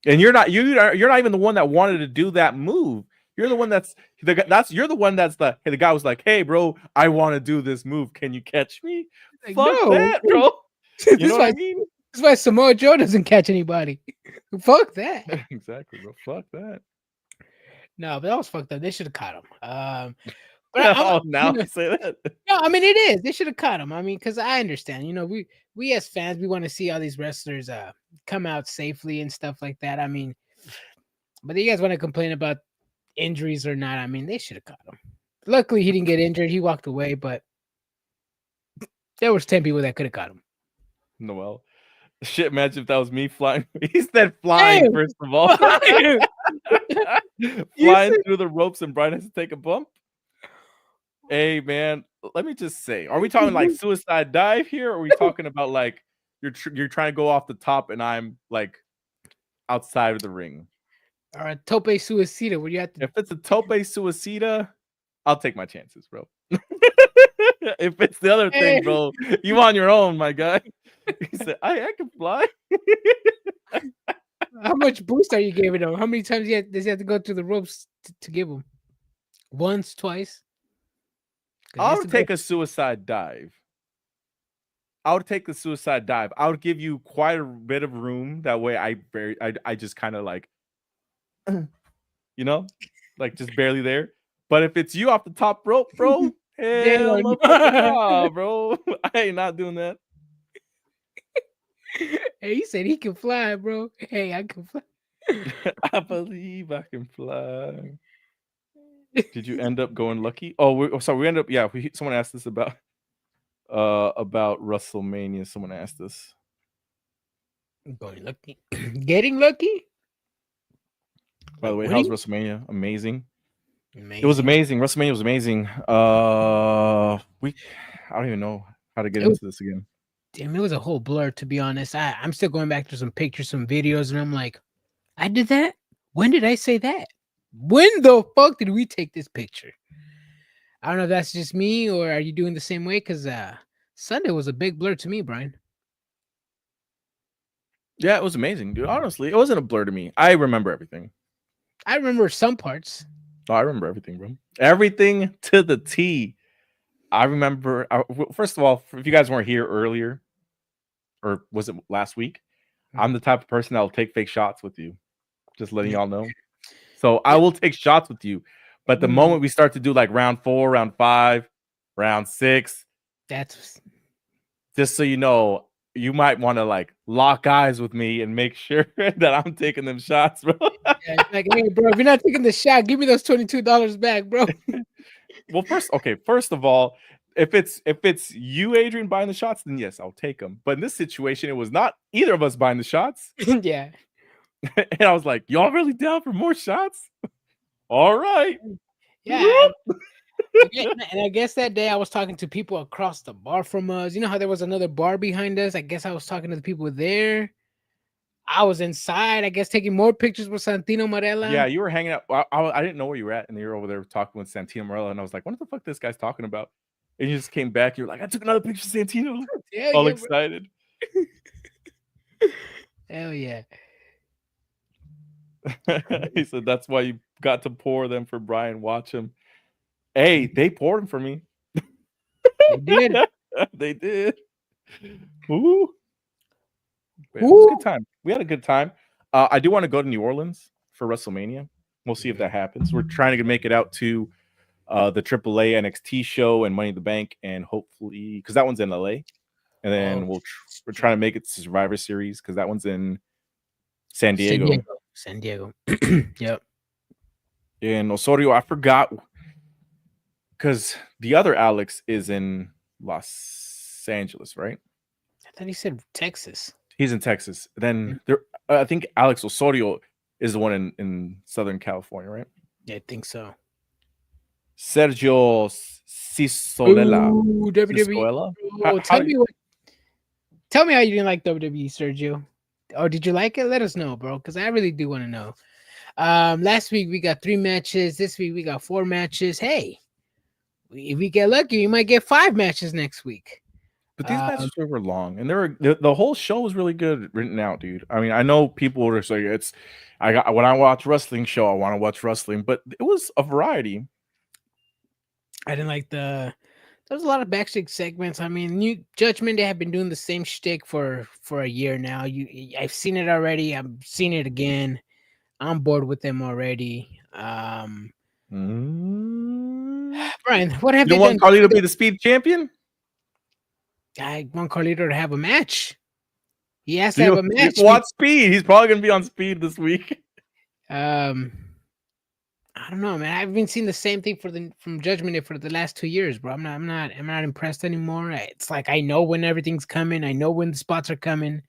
And you're not even the one that wanted to do that move. You're the one you're the one that's the guy was like, hey bro, I want to do this move. Can you catch me? Like, Fuck no. that, bro. You know what I mean? That's why Samoa Joe doesn't catch anybody. Fuck that. Exactly, bro. Fuck that. No, but that was fucked up. They should have caught him. But now you say that. No, I mean it is. They should have caught him. I mean, because I understand. We as fans, we want to see all these wrestlers come out safely and stuff like that. I mean, but you guys want to complain about injuries or not? I mean, they should have caught him. Luckily, he didn't get injured. He walked away, but there was 10 people that could have caught him. Noel. Shit, imagine if that was me flying. He said flying, first of all. Flying through the ropes and Brian has to take a bump. Hey, man, let me just say, are we talking like suicide dive here? Or are we talking about like you're trying to go off the top and I'm like outside of the ring? Or a tope suicida. What do you have to? If it's a tope suicida, I'll take my chances, bro. If it's the other thing, bro, you on your own, my guy. He said, I can fly. How much boost are you giving him? How many times does he have to go through the ropes to give him? Once, twice? I would take a suicide dive. I would take the suicide dive. I would give you quite a bit of room. That way I just kind of like, like just barely there. But if it's you off the top rope, bro, hell no, bro. I ain't not doing that. Hey, he said he can fly, bro. Hey, I can fly. I believe I can fly. Did you end up going lucky? Oh, we ended up. Yeah, someone asked us about WrestleMania. Someone asked us. Going lucky, getting lucky. By the way, how's WrestleMania? Amazing. It was amazing. WrestleMania was amazing. I don't even know how to get into this again. Damn, it was a whole blur, to be honest. I'm still going back to some pictures, some videos, and I'm like, I did that? When did I say that? When the fuck did we take this picture? I don't know if that's just me or are you doing the same way? Because Sunday was a big blur to me, Brian. Yeah, it was amazing, dude. Honestly, it wasn't a blur to me. I remember everything. I remember some parts. Oh, I remember everything, bro. Everything to the T. I remember. First of all, if you guys weren't here earlier, or was it last week? I'm the type of person that will take fake shots with you. Just letting y'all know. So I will take shots with you. But the moment we start to do like round 4, round 5, round 6, that's just so you know, you might want to like lock eyes with me and make sure that I'm taking them shots, bro. Yeah, like, hey, bro, if you're not taking the shot, give me those $22 back, bro. Well, first of all, if it's you, Adrian, buying the shots, then yes, I'll take them. But in this situation, it was not either of us buying the shots. Yeah. And I was like, y'all really down for more shots? All right. Yeah. And I guess that day I was talking to people across the bar from us. You know how there was another bar behind us? I guess I was talking to the people there. I was inside, I guess, taking more pictures with Santino Marella. Yeah, you were hanging out. I didn't know where you were at, and you were over there talking with Santino Marella, and I was like, what the fuck this guy's talking about? And you just came back. You were like, I took another picture of Santino. All excited. Hell yeah. He said, that's why you got to pour them for Brian. Watch him. Hey, they poured them for me. They did. They did. Ooh. It was a good time. We had a good time. I do want to go to New Orleans for WrestleMania. We'll see if that happens. We're trying to make it out to the AAA NXT show and Money in the Bank, and hopefully, because that one's in LA, and then we're trying to make it to Survivor Series because that one's in San Diego. San Diego. Yep. In Osorio, I forgot because the other Alex is in Los Angeles, right? I thought he said Texas. He's in Texas. Then I think Alex Osorio is the one in Southern California, right? Yeah, I think so. Sergio Cisolela. Ooh, WWE. Oh, tell me how you didn't like WWE, Sergio. Or did you like it? Let us know, bro, because I really do want to know. Last week we got 3 matches. This week we got 4 matches. Hey, if we get lucky, we might get 5 matches next week. But these matches were long, and the whole show was really good written out, dude. I mean, I know people are saying when I watch wrestling show, I want to watch wrestling, but it was a variety. I didn't like there's a lot of backstage segments. I mean, New Judgment, they have been doing the same shtick for a year now. I've seen it already. I'm seeing it again. I'm bored with them already. Brian, what have You don't want Carlito to be the speed champion? I want Carlito to have a match. He has to have a match. You want speed? He's probably gonna be on speed this week. I don't know, man. I've been seeing the same thing from Judgment Day for the last 2 years, bro. I'm not impressed anymore. It's like I know when everything's coming. I know when the spots are coming.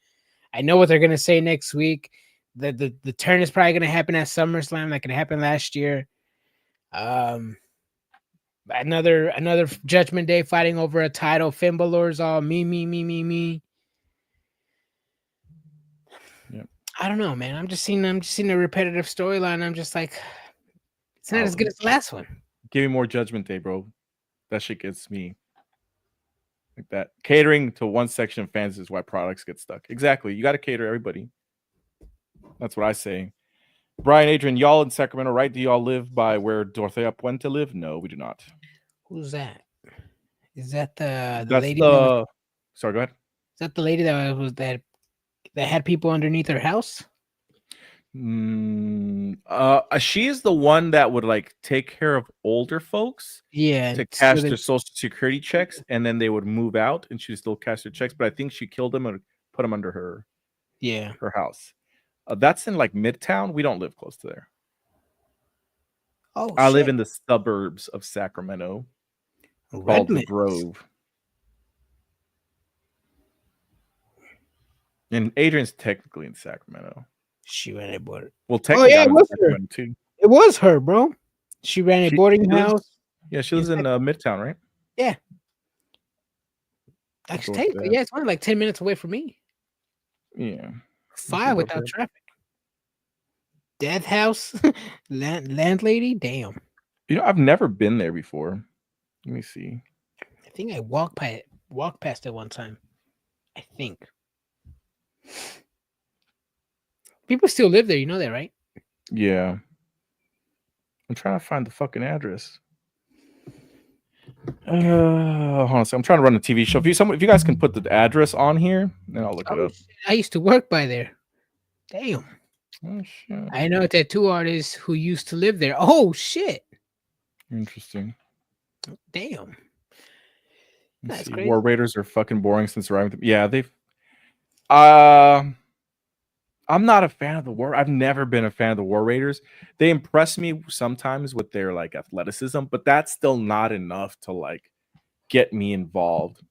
I know what they're gonna say next week. The turn is probably gonna happen at SummerSlam, like it happened last year. Another Judgment Day fighting over a title. Finn Balor's all me. Yep. I don't know, man. I'm just seeing a repetitive storyline. I'm just like, it's not as good as the last one. Give me more Judgment Day, bro. That shit gets me like that. Catering to one section of fans is why products get stuck. Exactly. You got to cater everybody. That's what I say. Brian, Adrian, y'all in Sacramento, right? Do y'all live by where Dorothea Puente live? No, we do not. Who's that? Is that the That's lady? Sorry, go ahead. Is that the lady that had people underneath her house? She is the one that would like take care of older folks. Yeah, to cash their social security checks, and then they would move out, and she'd still cash their checks. But I think she killed them and put them under her house. That's in like Midtown. We don't live close to there. Oh, I live in the suburbs of Sacramento, called the Grove. And Adrian's technically in Sacramento. She ran a border. Well, technically, it was her. Too. It was her, bro. She ran a boarding house. Yeah, she lives in Midtown, right? Yeah. Actually, it's only like 10 minutes away from me. Yeah. 5 without traffic. Death house, landlady. Damn. I've never been there before. Let me see. I think I walked past it one time. I think. People still live there. You know that, right? Yeah. I'm trying to find the fucking address. Hold on a second. I'm trying to run a TV show. If you guys can put the address on here, then I'll look it up. I used to work by there. Damn. Oh shit. I know a tattoo artist who used to live there. Oh shit. Interesting. Damn. That's crazy. War Raiders are fucking boring since arriving with them. Yeah, they've I'm not a fan of the War. I've never been a fan of the War Raiders. They impress me sometimes with their like athleticism, but that's still not enough to like get me involved.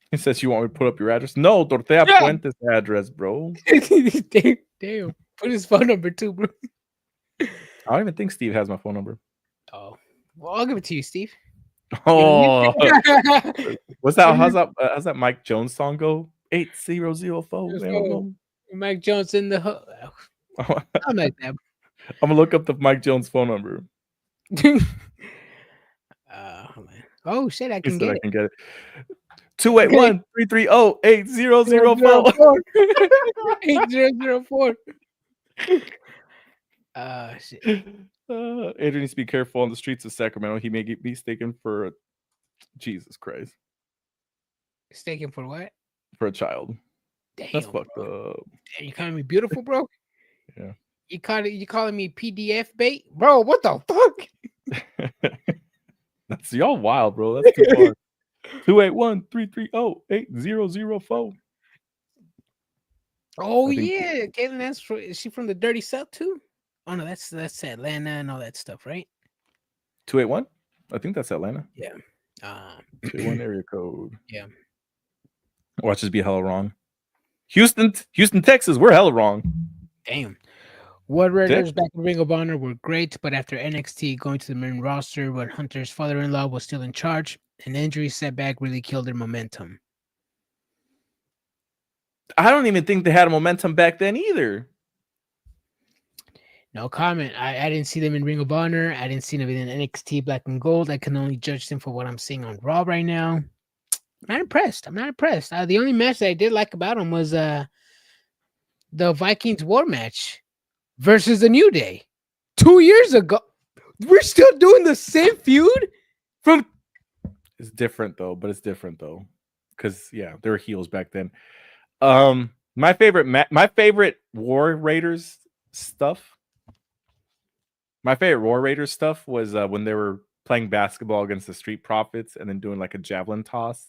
He says, "You want me to put up your address?" No, Dorothea Puente's address, bro. Damn. Put his phone number too, bro. I don't even think Steve has my phone number. Oh, well, I'll give it to you, Steve. Oh, what's that? How's that Mike Jones song go? 8004. Mike Jones in the I'm like that. I'm gonna look up the Mike Jones phone number. Oh shit, I can get it. 281-330-8004. 8004. Shit. Adrian needs to be careful on the streets of Sacramento. He may be mistaken for Jesus Christ. Mistaken for what? For a child. Damn, that's fucked up. Damn, you calling me beautiful, bro? Yeah. You calling me PDF bait, bro? What the fuck? That's y'all wild, bro. That's too far. 281-330-8004. Oh yeah, Caitlin. Is she from the Dirty South too? Oh no, that's Atlanta and all that stuff, right? 281. I think that's Atlanta. Yeah. 281 area code. Yeah. Watch us be hella wrong. Houston, Texas. We're hella wrong. Damn. War Raiders back in Ring of Honor were great, but after NXT going to the main roster when Hunter's father-in-law was still in charge, an injury setback really killed their momentum. I don't even think they had a momentum back then either. No comment. I didn't see them in Ring of Honor. I didn't see them in NXT Black and Gold. I can only judge them for what I'm seeing on Raw right now. not impressed. I'm not impressed. The only match that I did like about him was the Vikings War match versus the New Day 2 years ago. We're still doing the same feud from. It's different though, because they were heels back then. My favorite War Raiders stuff. My favorite War Raiders stuff was when they were playing basketball against the Street Profits and then doing like a javelin toss.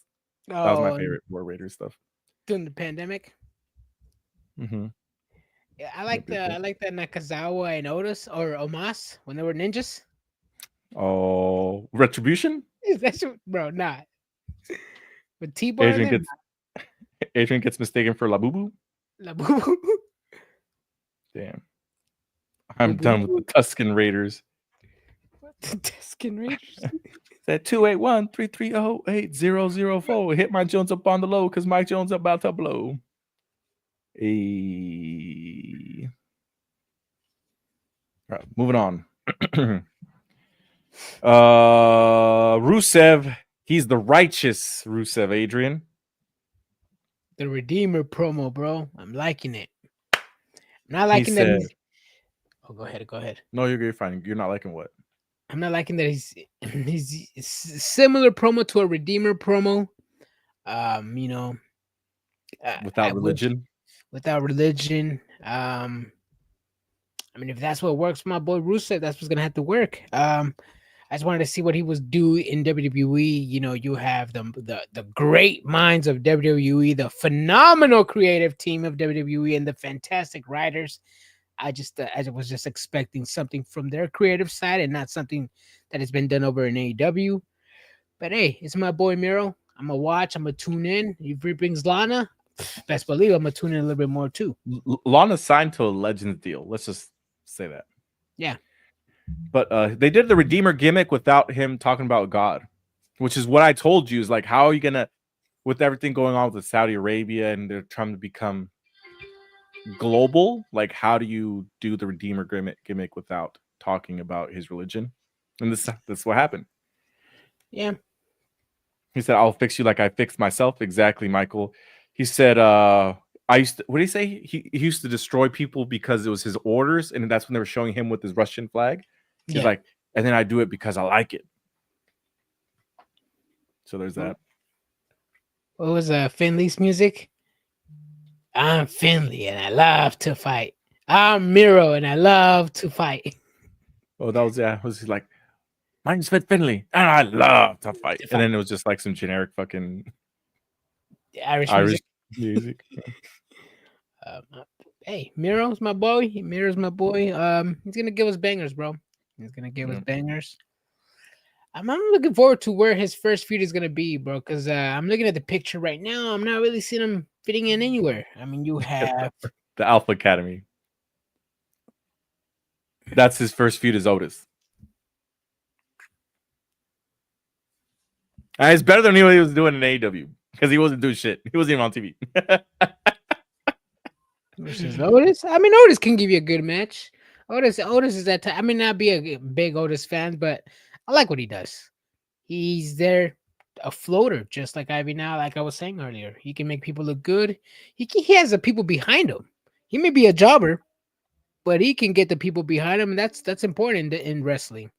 That was my favorite War Raiders stuff during the pandemic. Mm-hmm. Yeah, I like the Nakazawa and Otis or Omos when they were ninjas. Oh, Retribution? That's bro, not. But T-Bar Adrian gets mistaken for Labubu. Labubu. Damn. I'm done with the Tuscan Raiders. What the Tuscan Raiders? That 281-330-8004. Hit Mike Jones up on the low because Mike Jones about to blow. All right, moving on. Rusev, he's the righteous Rusev, Adrian. The Redeemer promo, bro. I'm liking it. I'm not liking that. Oh, go ahead. No, you're fine. You're not liking what? I'm not liking that he's similar promo to a Redeemer promo. Without religion. Without religion. I mean, if that's what works for my boy Rusev, that's what's gonna have to work. I just wanted to see what he was doing in WWE. You know, you have the great minds of WWE, the phenomenal creative team of WWE, and the fantastic writers. I was just expecting something from their creative side and not something that has been done over in AEW. But hey, it's my boy Miro. I'm gonna watch. I'm gonna tune in. If he brings Lana, best believe I'm gonna tune in a little bit more too. Lana signed to a Legends deal. Let's just say that. Yeah. But they did the Redeemer gimmick without him talking about God, which is what I told you. Is like, how are you gonna, with everything going on with Saudi Arabia and they're trying to become global, like how do you do the Redeemer gimmick without talking about his religion? And that's what happened. Yeah. He said, I'll fix you like I fixed myself. Exactly, Michael. He said, what did he say? He used to destroy people because it was his orders, and that's when they were showing him with his Russian flag. He's like, and then I do it because I like it. So there's that. What was Finley's music? I'm Finley and I love to fight. I'm Miro and I love to fight. Oh, that was was like, my name's Finley and I love to fight. And then it was just like some generic fucking Irish music. Hey, Miro's my boy. He's gonna give us bangers, bro. He's gonna give us bangers. I'm looking forward to where his first feud is gonna be, bro. Because I'm looking at the picture right now. I'm not really seeing him fitting in anywhere. I mean, you have the Alpha Academy. That's his first feud as Otis. And it's better than what he was doing in AEW because he wasn't doing shit. He wasn't even on TV. Versus Otis. I mean, Otis can give you a good match. Otis is that type. I may not be a big Otis fan, but I like what he does. He's there, a floater, just like Ivy now, like I was saying earlier. He can make people look good. He has the people behind him. He may be a jobber, but he can get the people behind him, and that's important in wrestling.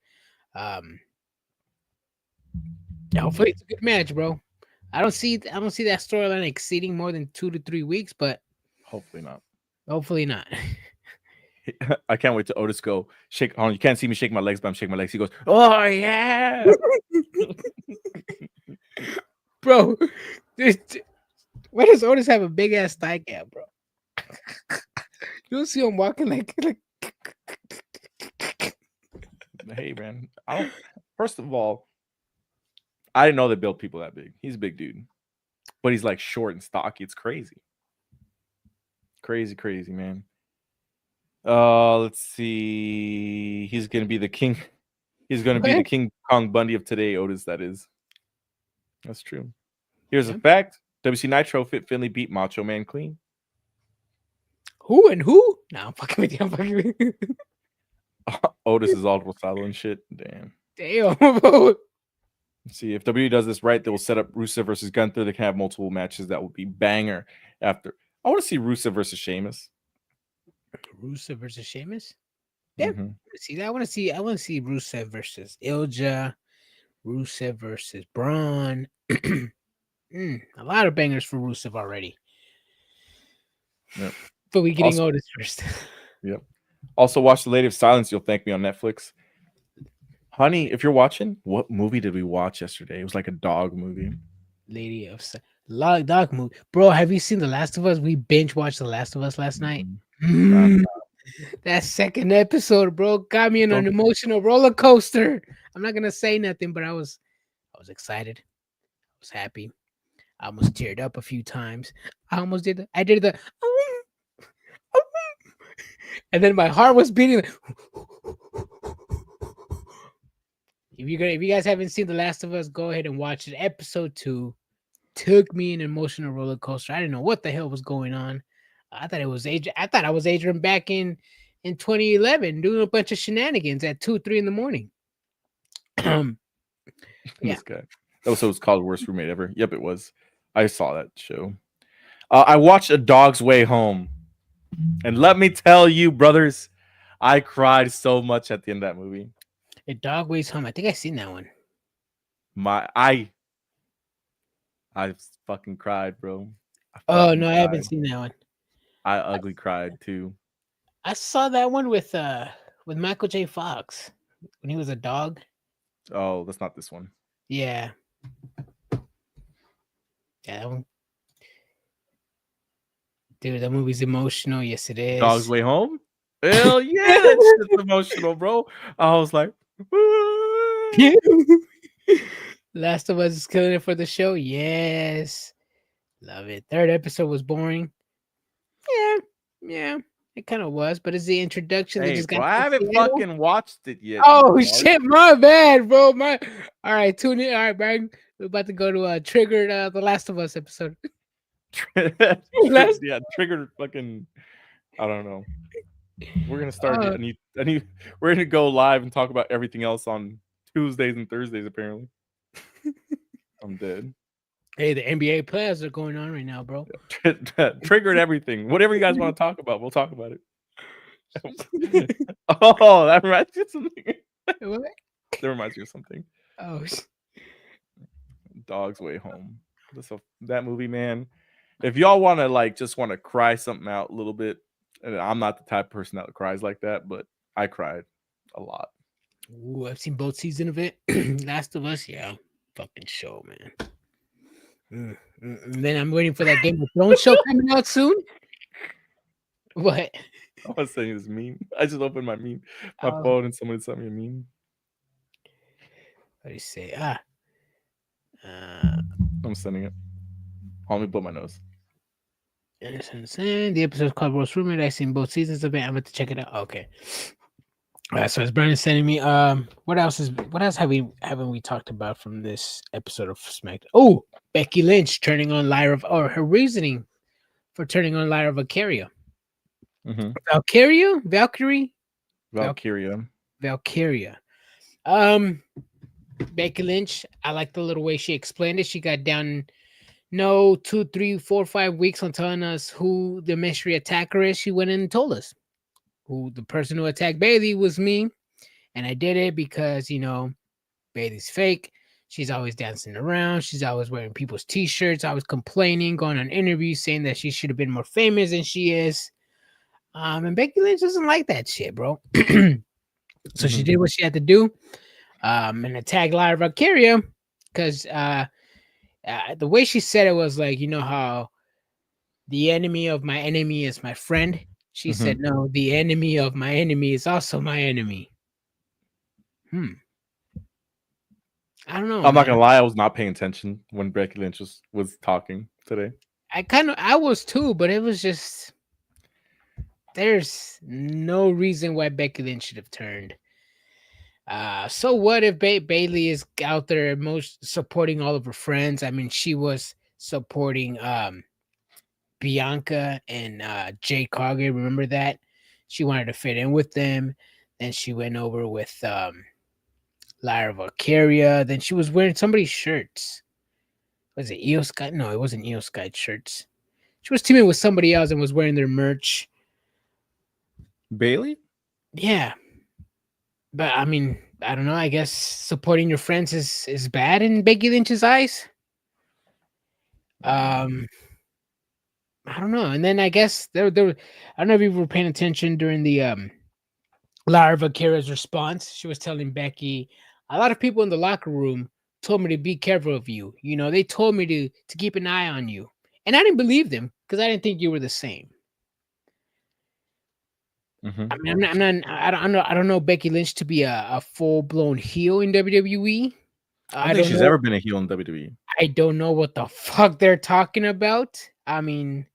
Hopefully it's a good match, bro. I don't see that storyline exceeding more than 2 to 3 weeks, but hopefully not. Hopefully not. I can't wait to Otis go shake. Oh, you can't see me shake my legs, but I'm shaking my legs. He goes, "Oh yeah, bro." Why does Otis have a big ass thigh gap, bro? You'll see him walking like. Hey man, first of all, I didn't know they built people that big. He's a big dude, but he's like short and stocky. It's crazy, crazy, man. Let's see. He's gonna be the king. He's gonna be the King Kong Bundy of today, Otis. That is. That's true. Here's a fact: WC Nitro Fit Finley beat Macho Man clean. Who and who? No, I'm fucking with you. I'm fucking with you. Otis is all Rosado and shit. Damn. See, if WWE does this right, they will set up Rusev versus Gunther. They can have multiple matches that will be banger after. I want to see Rusev versus Sheamus. Rusev versus Sheamus. Yeah, Mhm. see that. I want to see Rusev versus Ilja, Rusev versus Braun. A lot of bangers for Rusev already. Yep. But we getting Also- Otis first. Yep. Also, watch The Lady of Silence. You'll thank me on Netflix. Honey, if you're watching, what movie did we watch yesterday? It was like a dog movie. Lady of Dog movie. Bro, have you seen The Last of Us? We binge watched The Last of Us last night. Mhm. That second episode, bro, got me in an Don't- emotional roller coaster. I'm not gonna say nothing, but I was excited. I was happy. I almost teared up a few times. I did the and then my heart was beating. If you guys haven't seen The Last of Us, go ahead and watch it. Episode 2 took me an emotional roller coaster. I didn't know what the hell was going on. I thought it was Adrian. I thought I was Adrian back in 2011 doing a bunch of shenanigans at 2-3 in the morning. Yeah. This guy. That was called Worst Roommate Ever. Yep, it was. I saw that show. I watched A Dog's Way Home. And let me tell you, brothers, I cried so much at the end of that movie. A Dog Ways Home. I think I seen that one. I fucking cried, bro. Oh no, I haven't seen that one. I ugly cried too. I saw that one with Michael J. Fox when he was a dog. Oh, that's not this one. Yeah. Yeah, that one. Dude, that movie's emotional. Yes, it is. Dog's Way Home? Hell yeah, that shit's emotional, bro. I was like, Last of Us is killing it for the show. Yes. Love it. Third episode was boring. Yeah, it kind of was, but it's the introduction. They hey, just bro, got I haven't fucking watched it yet. Oh shit, my bad, bro. All right, tune in. All right, Brian. We're about to go to triggered The Last of Us episode. Yeah, triggered fucking. I don't know. We're gonna start. We're gonna go live and talk about everything else on Tuesdays and Thursdays. Apparently, I'm dead. Hey, the NBA playoffs are going on right now, bro. Triggered everything. Whatever you guys want to talk about, we'll talk about it. Oh, that reminds me of something. What? That reminds me of something. Oh, Dog's Way Home. That movie, man. If y'all want to just want to cry something out a little bit, and I'm not the type of person that cries like that, but I cried a lot. Ooh, I've seen both seasons of it. Last of Us, yeah, fucking show, man. And then I'm waiting for that Game of Thrones show coming out soon. What? I was saying this meme. I just opened my phone and somebody sent me a meme. What do you say? I'm sending it. Let me blow my nose. The episode's called Worst Roommate. I've seen both seasons of it. I'm going to check it out. Okay. All right, so as Brian is sending me, what else haven't we talked about from this episode of SmackDown? Oh, Becky Lynch turning on Lyra, or her reasoning for turning on Lyra Valkyria. Mm-hmm. Valkyria. Becky Lynch, I like the little way she explained it. She got down 2, 3, 4, 5 weeks on telling us who the mystery attacker is. She went in and told us who the person who attacked Bayley was me. And I did it because, Bayley's fake. She's always dancing around. She's always wearing people's t-shirts, always complaining, going on interviews, saying that she should have been more famous than she is. And Becky Lynch doesn't like that shit, bro. So she did what she had to do. And attack Lyra Valkyria because the way she said it was like, how the enemy of my enemy is my friend. She said, no, the enemy of my enemy is also my enemy. I don't know. I'm not gonna lie, I was not paying attention when Becky Lynch was talking today. I was too, but it was just there's no reason why Becky Lynch should have turned. So what if Bayley is out there most supporting all of her friends? I mean, she was supporting Bianca and Jade Cargill. Remember that? She wanted to fit in with them. Then she went over with Lyra Valkyria. Then she was wearing somebody's shirts. Was it Io Sky? No, it wasn't Io Sky shirts. She was teaming with somebody else and was wearing their merch. Bailey? Yeah. But I mean, I don't know. I guess supporting your friends is bad in Becky Lynch's eyes. I don't know. And then I guess there I don't know if you were paying attention during the Lyra Valkyria's response. She was telling Becky, a lot of people in the locker room told me to be careful of you. You know, they told me to keep an eye on you. And I didn't believe them because I didn't think you were the same. Mm-hmm. I mean, I don't know Becky Lynch to be a full blown heel in WWE. I don't think she's ever been a heel in WWE. I don't know what the fuck they're talking about. I mean,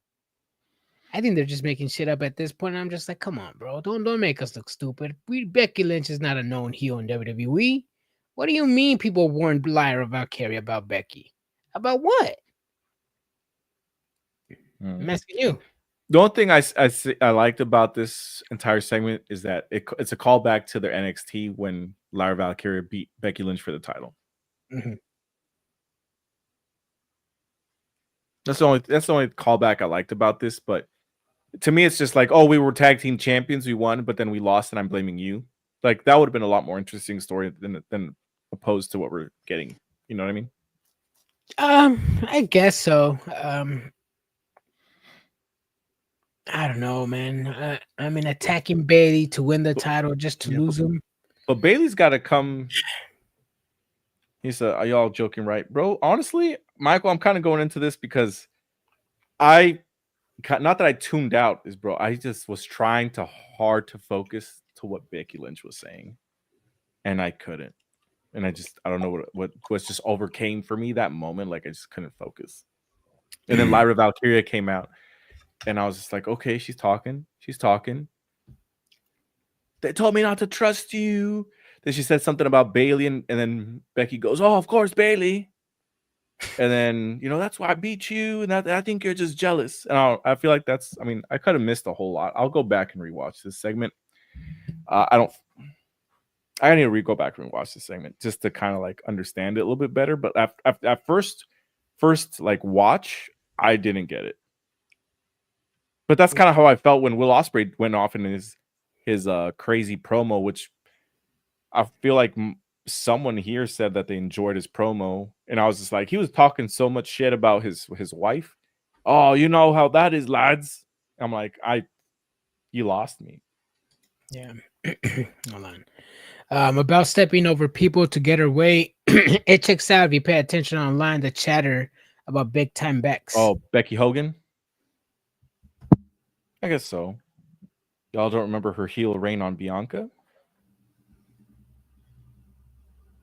I think they're just making shit up at this point. I'm just like, come on, bro, don't make us look stupid. Becky Lynch is not a known heel in WWE. What do you mean people warned Lyra Valkyria about Becky? About what? I'm asking you. The only thing I liked about this entire segment is that it's a callback to their NXT when Lyra Valkyria beat Becky Lynch for the title. Mm-hmm. That's the only callback I liked about this. But to me, it's just like, oh, we were tag team champions, we won, but then we lost, and I'm blaming you. Like that would have been a lot more interesting story than opposed to what we're getting. You know what I mean? I guess so. I don't know, man. I mean, attacking Bailey to win the title just to lose him. But Bailey's got to come. He said, "Are y'all joking, right, bro?" Honestly, Michael, I'm kind of going into this because not that I tuned out, bro. I just was trying hard to focus to what Becky Lynch was saying, and I couldn't. And I don't know what just overcame for me that moment. Like I just couldn't focus. And then Lyra Valkyria came out. And I was just like, okay, she's talking. They told me not to trust you. Then she said something about Bailey, and then Becky goes, oh, of course, Bailey. And then, that's why I beat you, and I think you're just jealous. And I feel like I could have missed a whole lot. I'll go back and rewatch this segment. I need to go back and rewatch this segment just to kind of like understand it a little bit better. But at first like watch, I didn't get it. But that's kind of how I felt when Will Ospreay went off in his crazy promo, which I feel like someone here said that they enjoyed his promo, and I was just like, he was talking so much shit about his wife. Oh, you know how that is, lads. I'm like, you lost me. Yeah. Hold on. About stepping over people to get her way. It checks out if you pay attention online. The chatter about big time Bex. Oh, Becky Hogan. I guess so. Y'all don't remember her heel reign on Bianca?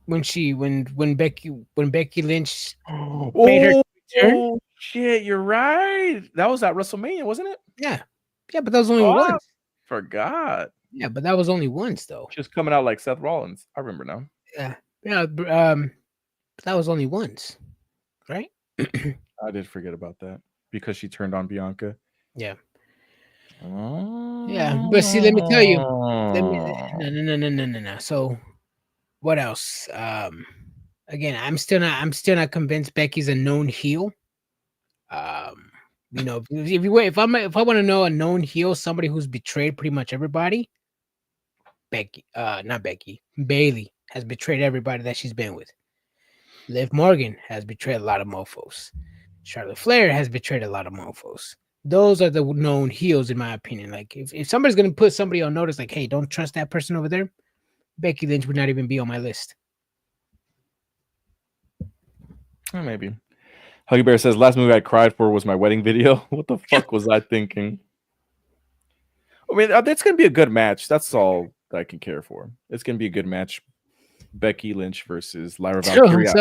When Becky Lynch made her return? Oh shit, you're right. That was at WrestleMania, wasn't it? Yeah, but that was only once. Forgot. Yeah, but that was only once though. She was coming out like Seth Rollins. I remember now. Yeah. That was only once, right? I did forget about that because she turned on Bianca. Yeah. Yeah, but see, let me tell you. No. So, what else? Again, I'm still not convinced Becky's a known heel. If I want to know a known heel, somebody who's betrayed pretty much everybody. Bailey has betrayed everybody that she's been with. Liv Morgan has betrayed a lot of mofos. Charlotte Flair has betrayed a lot of mofos. Those are the known heels, in my opinion. Like, if somebody's going to put somebody on notice, like, hey, don't trust that person over there, Becky Lynch would not even be on my list. Maybe. Huggy Bear says, last movie I cried for was my wedding video. What the fuck was I thinking? I mean, it's going to be a good match. That's all I can care for. It's going to be a good match. Becky Lynch versus Lyra Valkyria.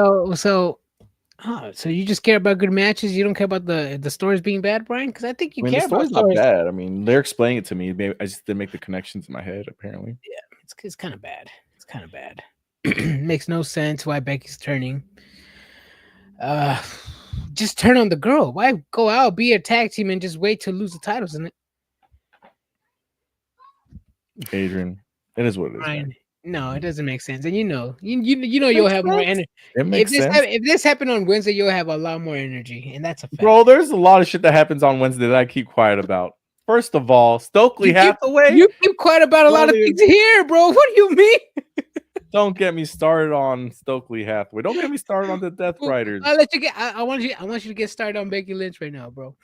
So you just care about good matches? You don't care about the stories being bad, Brian? Because I think care about the story's not bad. I mean, they're explaining it to me. Maybe I just didn't make the connections in my head, apparently. Yeah, it's kind of bad. It's kind of bad. Makes no sense why Becky's turning. Just turn on the girl. Why go out, be a tag team, and just wait to lose the titles in it? Adrian, it is what it is. Brian, No, it doesn't make sense. And you know you'll Makes have more sense. energy. It makes sense. If this happened on Wednesday, you'll have a lot more energy, and that's a fact. Bro, there's a lot of shit that happens on Wednesday that I keep quiet about. First of all, Stokely Hathaway. You keep quiet about a lot of things here, bro. What do you mean? Don't get me started on Stokely Hathaway. Don't get me started on the Death Well, Riders. I'll let you get. I want you to get started on Becky Lynch right now, bro.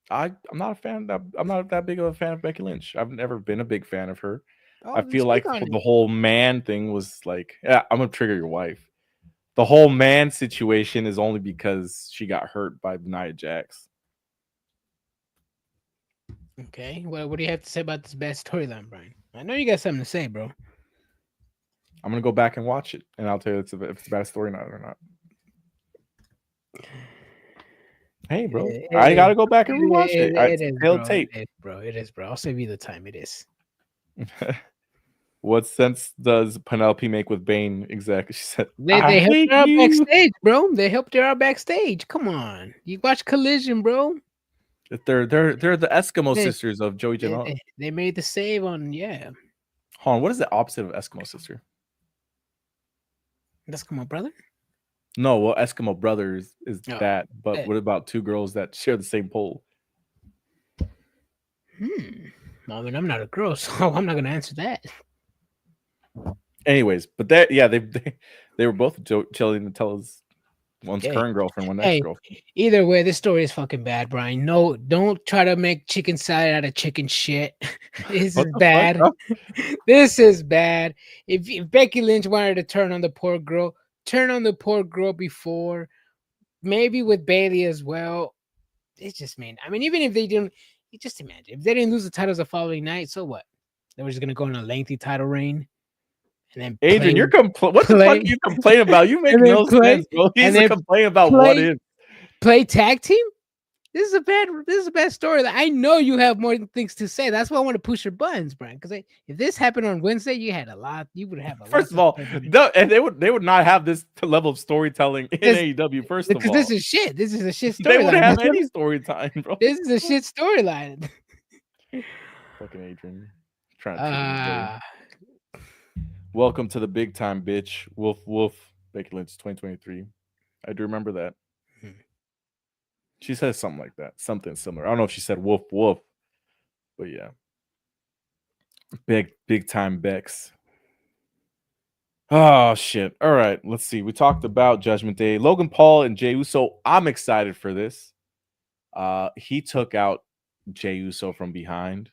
I'm not a fan. I'm not that big of a fan of Becky Lynch. I've never been a big fan of her. Oh, I feel like speak on the it. whole man thing was like, yeah, I'm gonna trigger your wife. The whole man situation is only because she got hurt by Nia Jax. Okay, what do you have to say about this bad storyline, Brian? I know you got something to say, bro. I'm gonna go back and watch it, and I'll tell you if it's a bad story or not. Hey, bro, I gotta go back and rewatch it. It is, bro. Tape. It is, bro. I'll save you the time. It is. What sense does Penelope make with Bane? Exactly. She said, They "I helped hate her out you." backstage, bro. They helped her out backstage. Come on, you watch Collision, bro. They're the Eskimo They- sisters of Joey Janela. They made the save on Hold on, what is the opposite of Eskimo sister? That's come on, brother. No, well, Eskimo brothers is Oh, that, but yeah. what about two girls that share the same pole? I mean, I'm not a girl, so I'm not gonna answer that. Anyways, but that they were both chilling to tell us one's Hey, current girlfriend, one hey, ex girlfriend. Either way, this story is fucking bad, Brian. No, don't try to make chicken salad out of chicken shit. This What is the fuck, bad. bro? This is bad. If Becky Lynch wanted to turn on the poor girl, turn on the poor girl before, maybe with Bailey as well. It's just, man. I mean, even if they didn't, you just imagine if they didn't lose the titles the following night, so what? They were just gonna go on a lengthy title reign, and then Adrian, play- you're what the play- fuck you complain about? You make and then no play- sense, bro. He's and a then complain about what play- if. play tag team. This is a bad story. I know you have more things to say. That's why I want to push your buttons, Brian. Because if this happened on Wednesday, you would have a lot. First of all, and they would not have this level of storytelling in AEW. First of all, because this is shit. This is a shit storyline. they wouldn't have any story time, bro. This is a shit storyline. Fucking Adrian, trying to trigger me. Welcome to the big time, bitch. Woof woof. Becky Lynch, 2023. I do remember that. She says something like that, something similar. I don't know if she said woof woof, but yeah. Big time Bex. Oh shit. All right, let's see. We talked about Judgment Day. Logan Paul and Jey Uso. I'm excited for this. He took out Jey Uso from behind.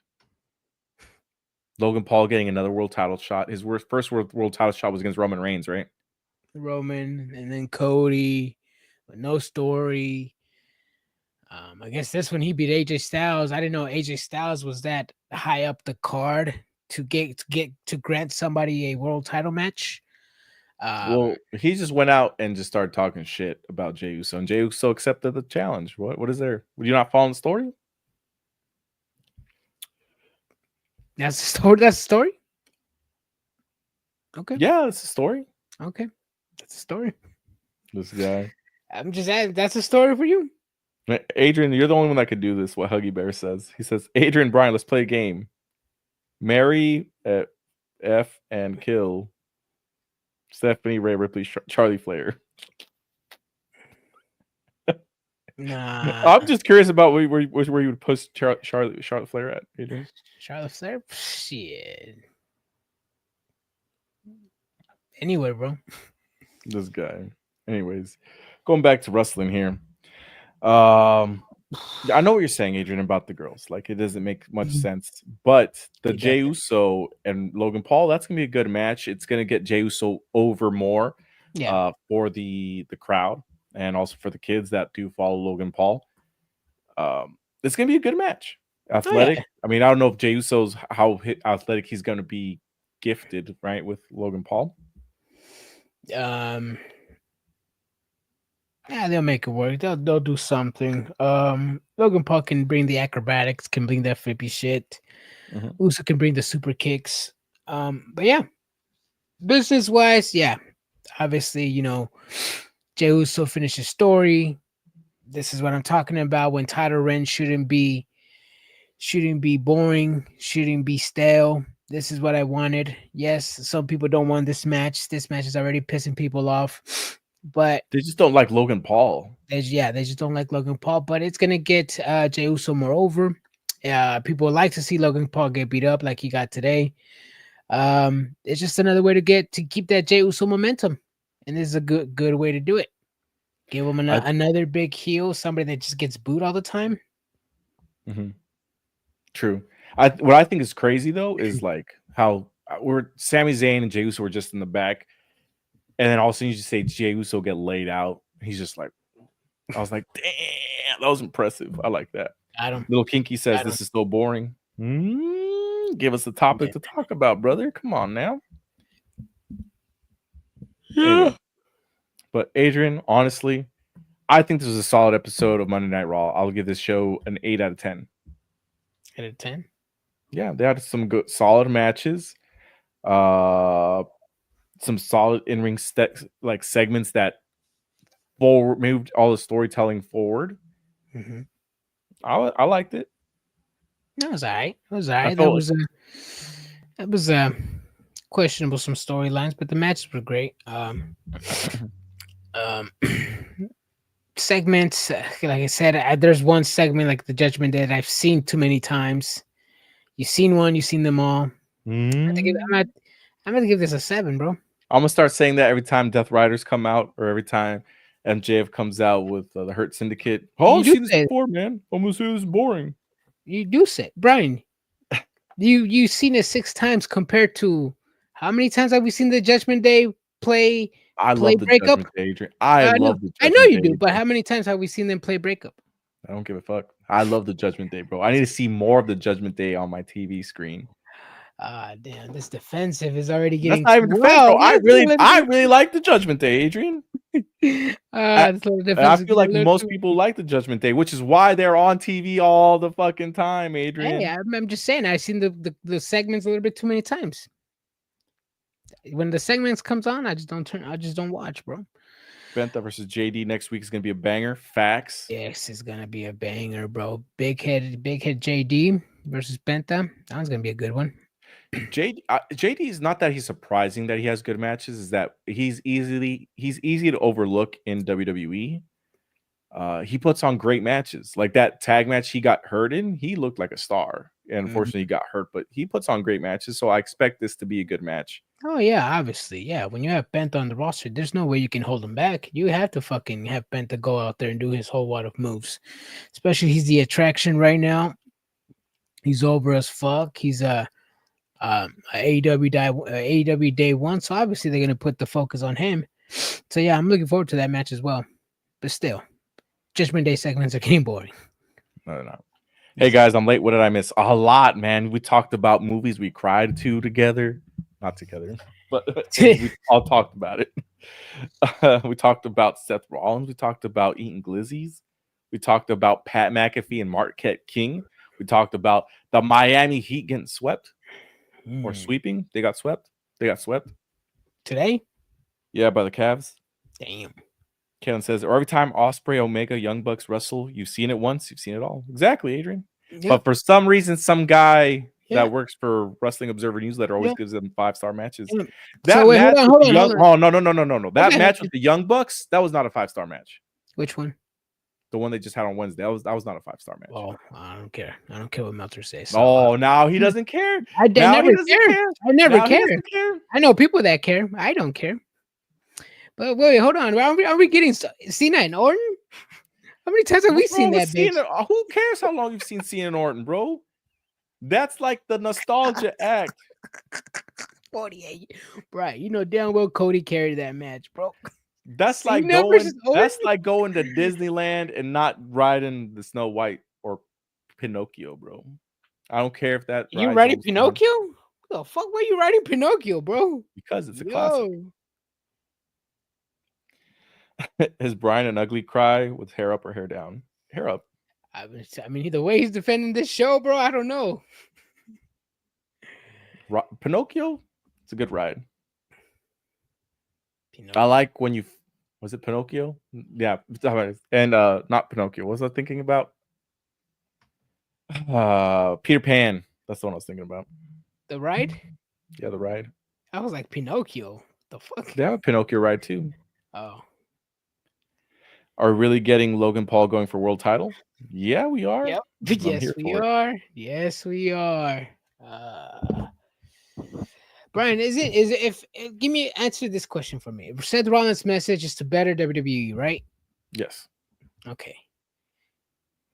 Logan Paul getting another world title shot. His first world title shot was against Roman Reigns, right? Roman and then Cody, but no story. I guess this one he beat AJ Styles. I didn't know AJ Styles was that high up the card to grant somebody a world title match. Well, he just went out and just started talking shit about Jey Uso, and Jey Uso accepted the challenge. What is there? Would you not follow the story? That's the story. That's the story. Okay. Yeah, that's the story. Okay, that's the story. This guy. I'm just adding. That's a story for you. Adrian, you're the only one that could do this. What Huggy Bear says. He says, Adrian, Brian, let's play a game. Marry, F, and kill Stephanie Ray Ripley, Charlie Flair. Nah. I'm just curious about where you would push Charlotte Flair at, Adrian. Charlotte Flair? Shit. Anyway, bro. This guy. Anyways, going back to wrestling here. I know what you're saying, Adrian, about the girls. Like, it doesn't make much sense. But the Jey Uso and Logan Paul, that's gonna be a good match. It's gonna get Jey Uso over more, for the crowd and also for the kids that do follow Logan Paul. It's gonna be a good match. Athletic. I mean, I don't know if Jey Uso's how athletic he's gonna be gifted, right, with Logan Paul. Yeah, they'll make it work. They'll do something. Logan Paul can bring the acrobatics, can bring that flippy shit. Uso can bring the super kicks. But yeah, business wise, yeah, obviously, Jey Uso finished his story. This is what I'm talking about. When title reigns shouldn't be boring, shouldn't be stale. This is what I wanted. Yes, some people don't want this match. This match is already pissing people off, but They just don't like Logan Paul. they just don't like Logan Paul. But it's gonna get Jey Uso more over. People like to see Logan Paul get beat up like he got today. It's just another way to keep that Jey Uso momentum, and this is a good way to do it. Give him another big heel, somebody that just gets booed all the time. Mm-hmm. True. What I think is crazy though is like how Sami Zayn and Jey Uso were just in the back, and then all of a sudden you just say Jey Uso get laid out. He's just like, I was like, damn, that was impressive. I like that. Little Kinky says this is so boring. Give us the topic to talk about, brother. Come on now. Anyway. But Adrian, honestly, I think this was a solid episode of Monday Night Raw. I'll give this show an 8 out of 10. 8 out of 10? Yeah, they had some good, solid matches. Some solid in-ring segments that moved all the storytelling forward. Mm-hmm. I liked it. That was all right. That was questionable some storylines, but the matches were great. Segments, like I said, there's one segment like the Judgment Day that I've seen too many times. You've seen one, you've seen them all. I'm gonna give this a 7, bro. I'm gonna start saying that every time Death Riders come out, or every time MJF comes out with the Hurt Syndicate. Oh, I've seen this before, man. I'm gonna say this is boring. You do say, Brian. You've seen it 6 times compared to how many times have we seen the Judgment Day play? I love the Judgment Day, Adrian. I love the Judgment Day. I know you do, but how many times have we seen them play breakup? I don't give a fuck. I love the Judgment Day, bro. I need to see more of the Judgment Day on my TV screen. Damn, this defensive is already getting. That's not even defensive, bro. I really like the Judgment Day, Adrian. I feel like most people like the Judgment Day, which is why they're on TV all the fucking time, Adrian. Hey, I'm just saying, I've seen the segments a little bit too many times. When the segments comes on, I just don't watch, bro. Benta versus JD next week is gonna be a banger. Facts. Yes, it's gonna be a banger, bro. Big head JD versus Benta. That one's gonna be a good one. JD is not that he's surprising that he has good matches, is that he's easy to overlook in WWE. He puts on great matches. Like that tag match he got hurt in, he looked like a star. And unfortunately he got hurt, but he puts on great matches. So I expect this to be a good match. Oh yeah, obviously. Yeah. When you have Benta on the roster, there's no way you can hold him back. You have to fucking have Benta go out there and do his whole wad of moves. Especially he's the attraction right now. He's over as fuck. He's AEW day one, so obviously they're gonna put the focus on him. So yeah, I'm looking forward to that match as well. But still, Judgment Day segments are getting boring. No. Hey guys, I'm late. What did I miss? A lot, man. We talked about movies we cried to together. Not together, but we all talked about it. We talked about Seth Rollins. We talked about eating glizzies. We talked about Pat McAfee and Marquette King. We talked about the Miami Heat getting swept or sweeping. They got swept. Today? Yeah, by the Cavs. Damn. Kellen says, or every time Osprey, Omega, Young Bucks wrestle, you've seen it once, you've seen it all. Exactly, Adrian. Yep. But for some reason, some guy that works for Wrestling Observer Newsletter always gives them 5-star matches. That match hold on. No. That match with the Young Bucks, that was not a 5-star match. Which one? The one they just had on Wednesday. That was not a 5-star match. Oh, I don't care. I don't care what Meltzer says. So, oh, now he doesn't care. I never care. I never care. I know people that care. I don't care. But wait, hold on. Are we getting Cena and Orton? How many times have we seen that bitch? Who cares how long you've seen Cena and Orton, bro? That's like the nostalgia act. 48. Right. You know damn well Cody carried that match, bro. That's like going to Disneyland and not riding the Snow White or Pinocchio, bro. I don't care if that you riding Pinocchio? What the fuck? Why are you riding Pinocchio, bro? Because it's a classic. Is Brian an ugly cry with hair up or hair down? Hair up. I mean, the way he's defending this show, bro, I don't know. Pinocchio, it's a good ride. I like when you was it Pinocchio? Yeah, and not Pinocchio. What was I thinking about? Peter Pan. That's the one I was thinking about. The ride? Yeah, the ride. I was like Pinocchio. The fuck? They have a Pinocchio ride too. Oh, Are we really getting Logan Paul going for world title? Yeah, we are. yep. I'm Yes, here we for it. are. Yes, we are. Brian, is it give me answer this question for me. Seth Rollins' message is to better WWE, right? Yes. Okay.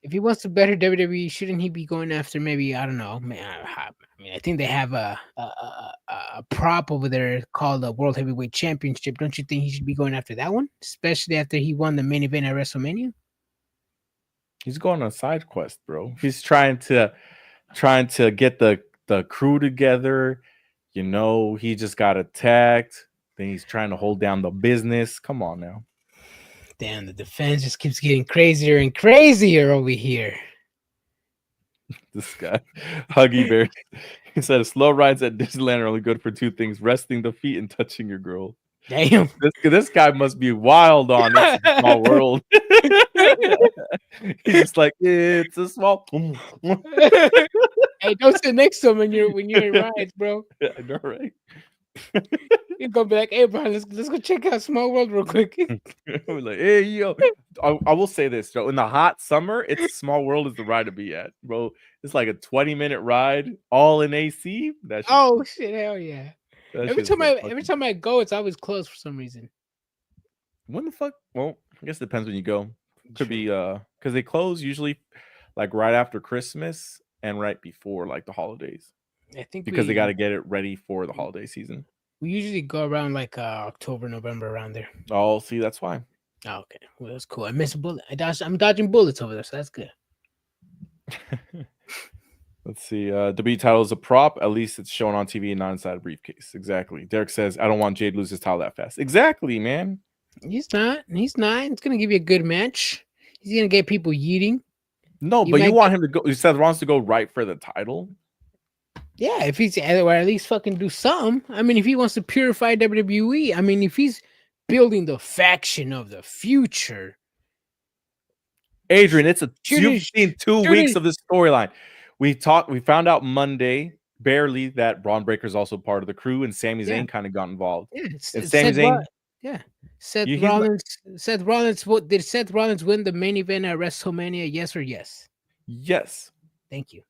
If he wants to better WWE, shouldn't he be going after maybe I don't know? I mean, I think they have a prop over there called the World Heavyweight Championship. Don't you think he should be going after that one, especially after he won the main event at WrestleMania? He's going on a side quest, bro. He's trying to get the crew together. You know, he just got attacked. Then he's trying to hold down the business. Come on now. Damn, the defense just keeps getting crazier and crazier over here. This guy, Huggy Bear, he said slow rides at Disneyland are only good for two things: resting the feet and touching your girl. Damn. This guy must be wild on It's a Small World. He's just like, it's a small. Hey, don't sit next to him when you're in rides, bro. Yeah, I know, right? You're gonna be like, hey, bro, let's go check out Small World real quick. We're like, hey, yo. I will say this, Joe. In the hot summer, it's Small World is the ride to be at, bro. It's like a 20-minute ride, all in AC. That shit's Oh shit, hell yeah. That Every shit's so every time I go, it's always closed for some reason. When the fuck? Well, I guess it depends when you go. Could be because they close usually like right after Christmas and right before like the holidays I think because they got to get it ready for the holiday season. we usually go around like October, November, around there. Oh, see, that's why. Oh, okay, well that's cool. I missed a bullet. I'm dodging bullets over there, so that's good. Let's see. W title is a prop. At least it's shown on TV and not inside a briefcase. Exactly. Derek says, I don't want Jade lose his title that fast. Exactly, man. He's not. He's not. It's gonna give you a good match. He's gonna get people yeeting. No, but you want him to go. You said wants to go right for the title. Yeah, if he's or at least fucking do something. I mean, if he wants to purify WWE, I mean, if he's building the faction of the future. Adrian, you've seen 2 weeks of this storyline. We found out Monday barely that Braun Breaker is also part of the crew, and Sami Zayn kind of got involved. Yeah, and Sami Zayn. Seth Rollins. What did Seth Rollins win the main event at WrestleMania? Yes or yes? Yes. Thank you.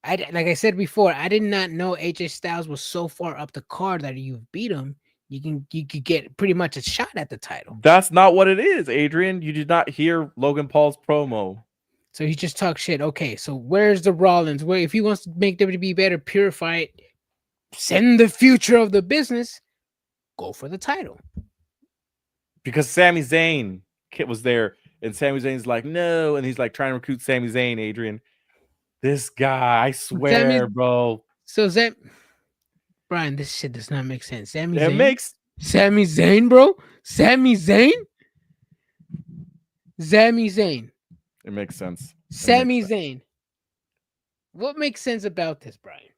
Like I said before, I did not know AJ Styles was so far up the card that you beat him. You could get pretty much a shot at the title. That's not what it is, Adrian. You did not hear Logan Paul's promo. So he just talked shit. Okay, so where's the Rollins? Where if he wants to make WWE better, purify it, send the future of the business, go for the title. Because Sami Zayn was there, and Sami Zayn's like, no, and he's like trying to recruit Sami Zayn, Adrian. This guy, I swear, bro. So Brian, this shit does not make sense. Sami Zayn, bro. Sami Zayn. It makes sense. Sami Zayn. What makes sense about this, Brian?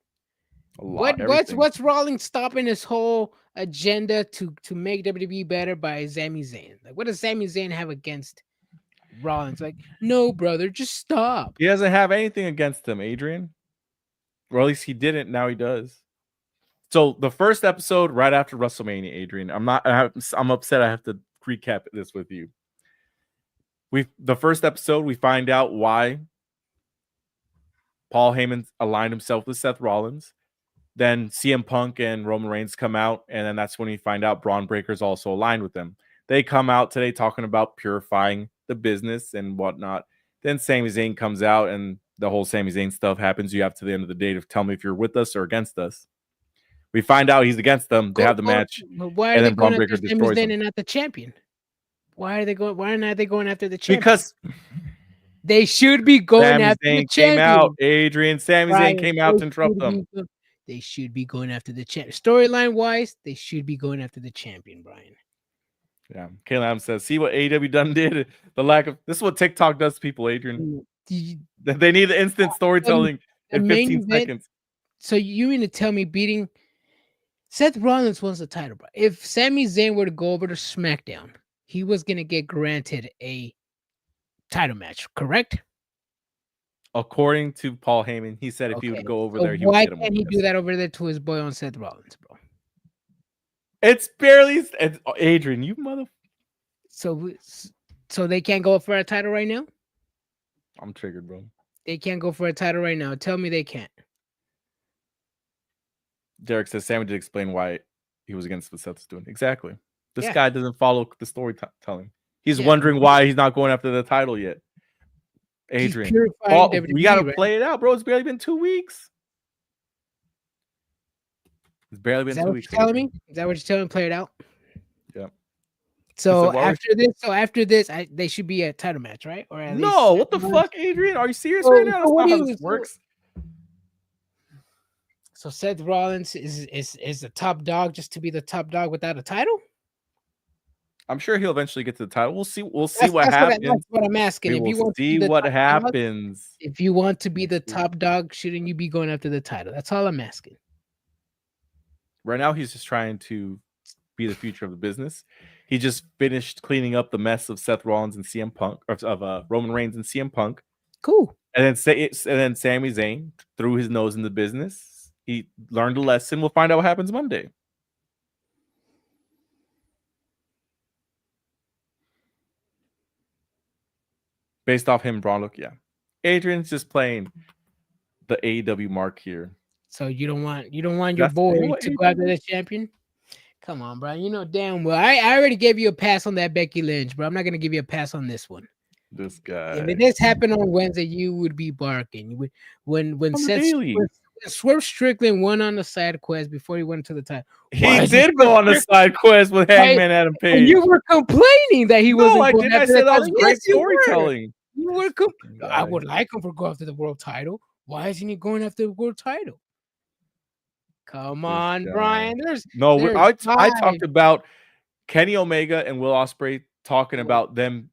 What's Rollins stopping his whole agenda to make WWE better by Sami Zayn? Like, what does Sami Zayn have against Rollins? Like, no, brother, just stop. He doesn't have anything against him, Adrian. Or at least he didn't. Now he does. So the first episode, right after WrestleMania, Adrian, I'm upset. I have to recap this with you. The first episode, we find out why Paul Heyman aligned himself with Seth Rollins. Then CM Punk and Roman Reigns come out, and then that's when we find out Braun Breaker is also aligned with them. They come out today talking about purifying the business and whatnot. Then Sami Zayn comes out, and the whole Sami Zayn stuff happens. You have to the end of the day to tell me if you're with us or against us. We find out he's against them. They have the match. Why are they going after Sami Zayn and not the champion? Why are they going? Why are they going after the champion? Because they should be going after the champion. Came out, Adrian. Sami Zayn came out to interrupt them. They should be going after the champion. Storyline wise, they should be going after the champion, Brian. Yeah. Kayla Adams says, see what AEW done did? This is what TikTok does to people, Adrian. They need the instant storytelling in 15 seconds. So you mean to tell me beating Seth Rollins wants the title, bro? If Sami Zayn were to go over to SmackDown, he was going to get granted a title match, correct? According to Paul Heyman, he said if he would go over So there, he would why get him. can't he do that over there to his boy on Seth Rollins, bro? It's barely. It's, Adrian, you mother. So they can't go for a title right now. I'm triggered, bro. They can't go for a title right now. Tell me they can't. Derek says Sami did explain why he was against what Seth's doing. Exactly. This Yeah. guy doesn't follow the storytelling. He's wondering why he's not going after the title yet. Adrian, we got to play it out, bro. It's barely been 2 weeks. It's barely been 2 weeks. Is that what you're telling me? Is that what you're telling me? Play it out. Yeah. So after this, they should be a title match, right? Or at least what the fuck, Adrian? Are you serious right now? That's not how this works. So Seth Rollins is the top dog just to be the top dog without a title? I'm sure he'll eventually get to the title. We'll see what happens. That's what I'm asking. If you want to be the top dog, shouldn't you be going after the title? That's all I'm asking. Right now, he's just trying to be the future of the business. He just finished cleaning up the mess of Seth Rollins and CM Punk, or of Roman Reigns and CM Punk. Cool. And then Sami Zayn threw his nose in the business. He learned a lesson. We'll find out what happens Monday. Based off him, Braun, yeah. Adrian's just playing the AEW mark here. So you don't want your boy to go after the champion? Come on, bro. You know damn well. I already gave you a pass on that Becky Lynch, bro. I'm not gonna give you a pass on this one. This guy. If this happened on Wednesday, you would be barking. When Swerve Strickland won on the side quest before he went to the title. He did go on the side quest with Hangman Adam Page. And you were complaining that he wasn't. I didn't. I said that was great storytelling. You were. I would like him for go after the world title. Why isn't he going after the world title? Come on, Brian. I talked about Kenny Omega and Will Ospreay talking about them.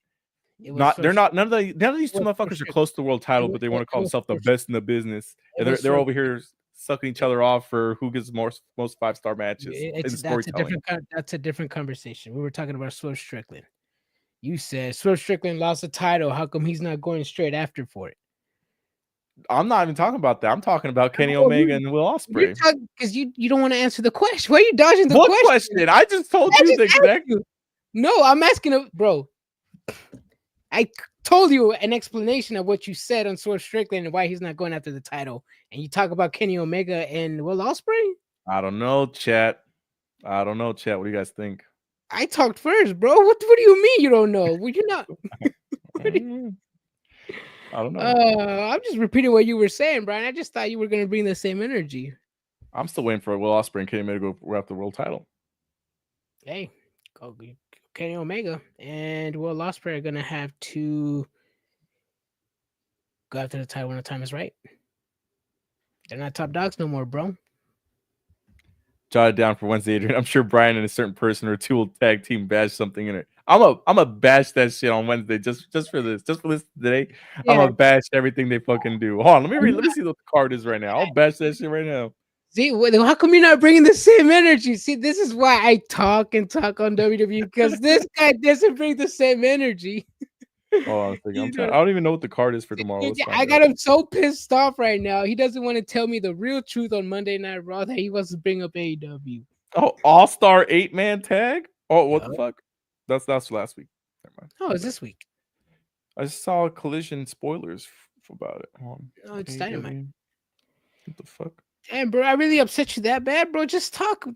None of these two motherfuckers are close to the world title, but they want to call themselves the best in the business. And they're over here sucking each other off for who gets most 5-star matches. That's a different conversation. We were talking about Swerve Strickland. You said Swerve Strickland lost the title. How come he's not going straight after for it? I'm not even talking about that. I'm talking about Kenny Omega and Will Ospreay. Because you don't want to answer the question. Why are you dodging the question? What question? I just told you the exact. No, I'm asking, bro. I told you an explanation of what you said on Swerve Strickland and why he's not going after the title. And you talk about Kenny Omega and Will Ospreay? I don't know, chat. What do you guys think? I talked first, bro. What do you mean you don't know? Well, you're not. I don't know. I'm just repeating what you were saying, Brian. I just thought you were going to bring the same energy. I'm still waiting for Will Ospreay and Kenny Omega to go after the world title. Hey, Kenny Omega and Will Ospreay are going to have to go after the title when the time is right. They're not top dogs no more, bro. Jot it down for Wednesday, Adrian. I'm sure Brian and a certain person or two will tag team bash something in it. I'm a bash that shit on Wednesday just for this today. Yeah. I'm a bash everything they fucking do. Hold on, let me see what the card is right now. I'll bash that shit right now. See, how come you're not bringing the same energy? See, this is why I talk on WWE because this guy doesn't bring the same energy. Oh, I don't even know what the card is for tomorrow. I got him so pissed off right now. He doesn't want to tell me the real truth on Monday Night Raw that he wants to bring up AEW. Oh, All-Star 8-man tag? Oh, what the fuck? That's last week. Never mind. Oh, it's this week. I saw Collision spoilers about it. Oh, it's Dynamite. What the fuck? Damn, bro, I really upset you that bad, bro. Just talk.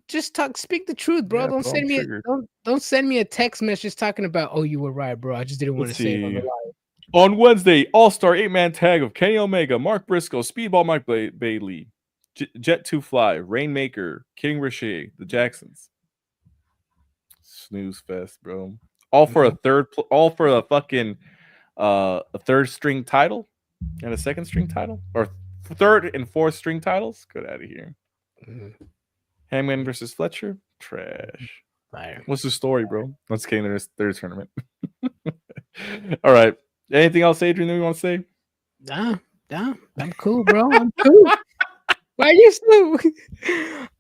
Speak the truth, bro. Don't send me a text message talking about, oh, you were right, bro. I just didn't want to say it on the live. On Wednesday, All-Star 8-man tag of Kenny Omega, Mark Briscoe, Speedball Mike Bailey, Jet 2 Fly, Rainmaker, King Ricochet, the Jacksons. Snooze fest, bro. All for a fucking a third string title and a second string title, or third and fourth string titles. Get out of here. Hangman versus Fletcher, trash. Fire. What's the story, bro? Let's get into this third tournament. All right. Anything else, Adrian, that you want to say? Nah, I'm cool, bro. I'm cool. Why are you so?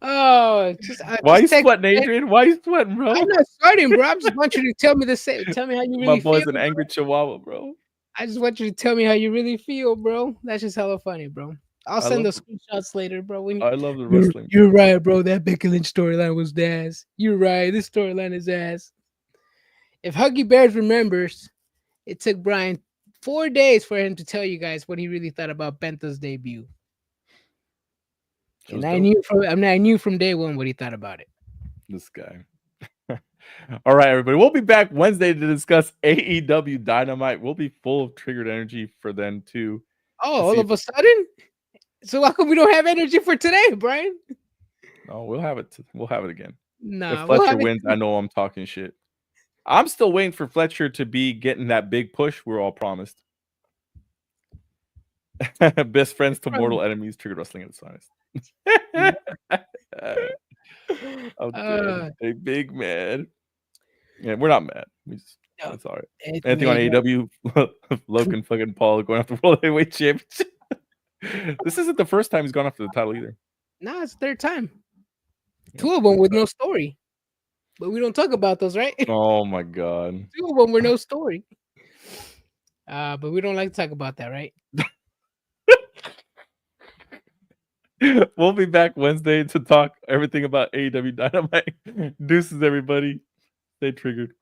Oh, why are you sweating, Adrian? Why are you sweating, bro? I'm not sweating, bro. I just want you to tell me the same. Tell me how you really feel. My boy's an angry chihuahua, bro. I just want you to tell me how you really feel, bro. That's just hella funny, bro. I'll send love those screenshots later, bro. I love the You're, wrestling. you're right, bro. That Becky Lynch storyline was ass. You're right. This storyline is ass. If Huggy Bears remembers, it took Brian 4 days for him to tell you guys what he really thought about Benta's debut. It was And dope. I knew from day one what he thought about it. This guy. All right, everybody. We'll be back Wednesday to discuss AEW Dynamite. We'll be full of triggered energy for then too. Oh, all of a sudden? So how come we don't have energy for today, Brian? No, we'll have it. We'll have it again. Nah, If we'll Fletcher have it. wins, I know I'm talking shit. I'm still waiting for Fletcher to be getting that big push we're all promised. Best friends to mortal enemies, triggered wrestling at its finest. I'm dead. Hey, big man. Yeah, we're not mad. It's all right. Anything on AEW? Logan fucking Paul going after the World Heavyweight Championship. This isn't the first time he's gone after the title either. No, it's third time. 2 of them with no story. But we don't talk about those, right? Oh my god. 2 of them with no story. But we don't like to talk about that, right? We'll be back Wednesday to talk everything about AEW Dynamite. Deuces, everybody. Stay triggered.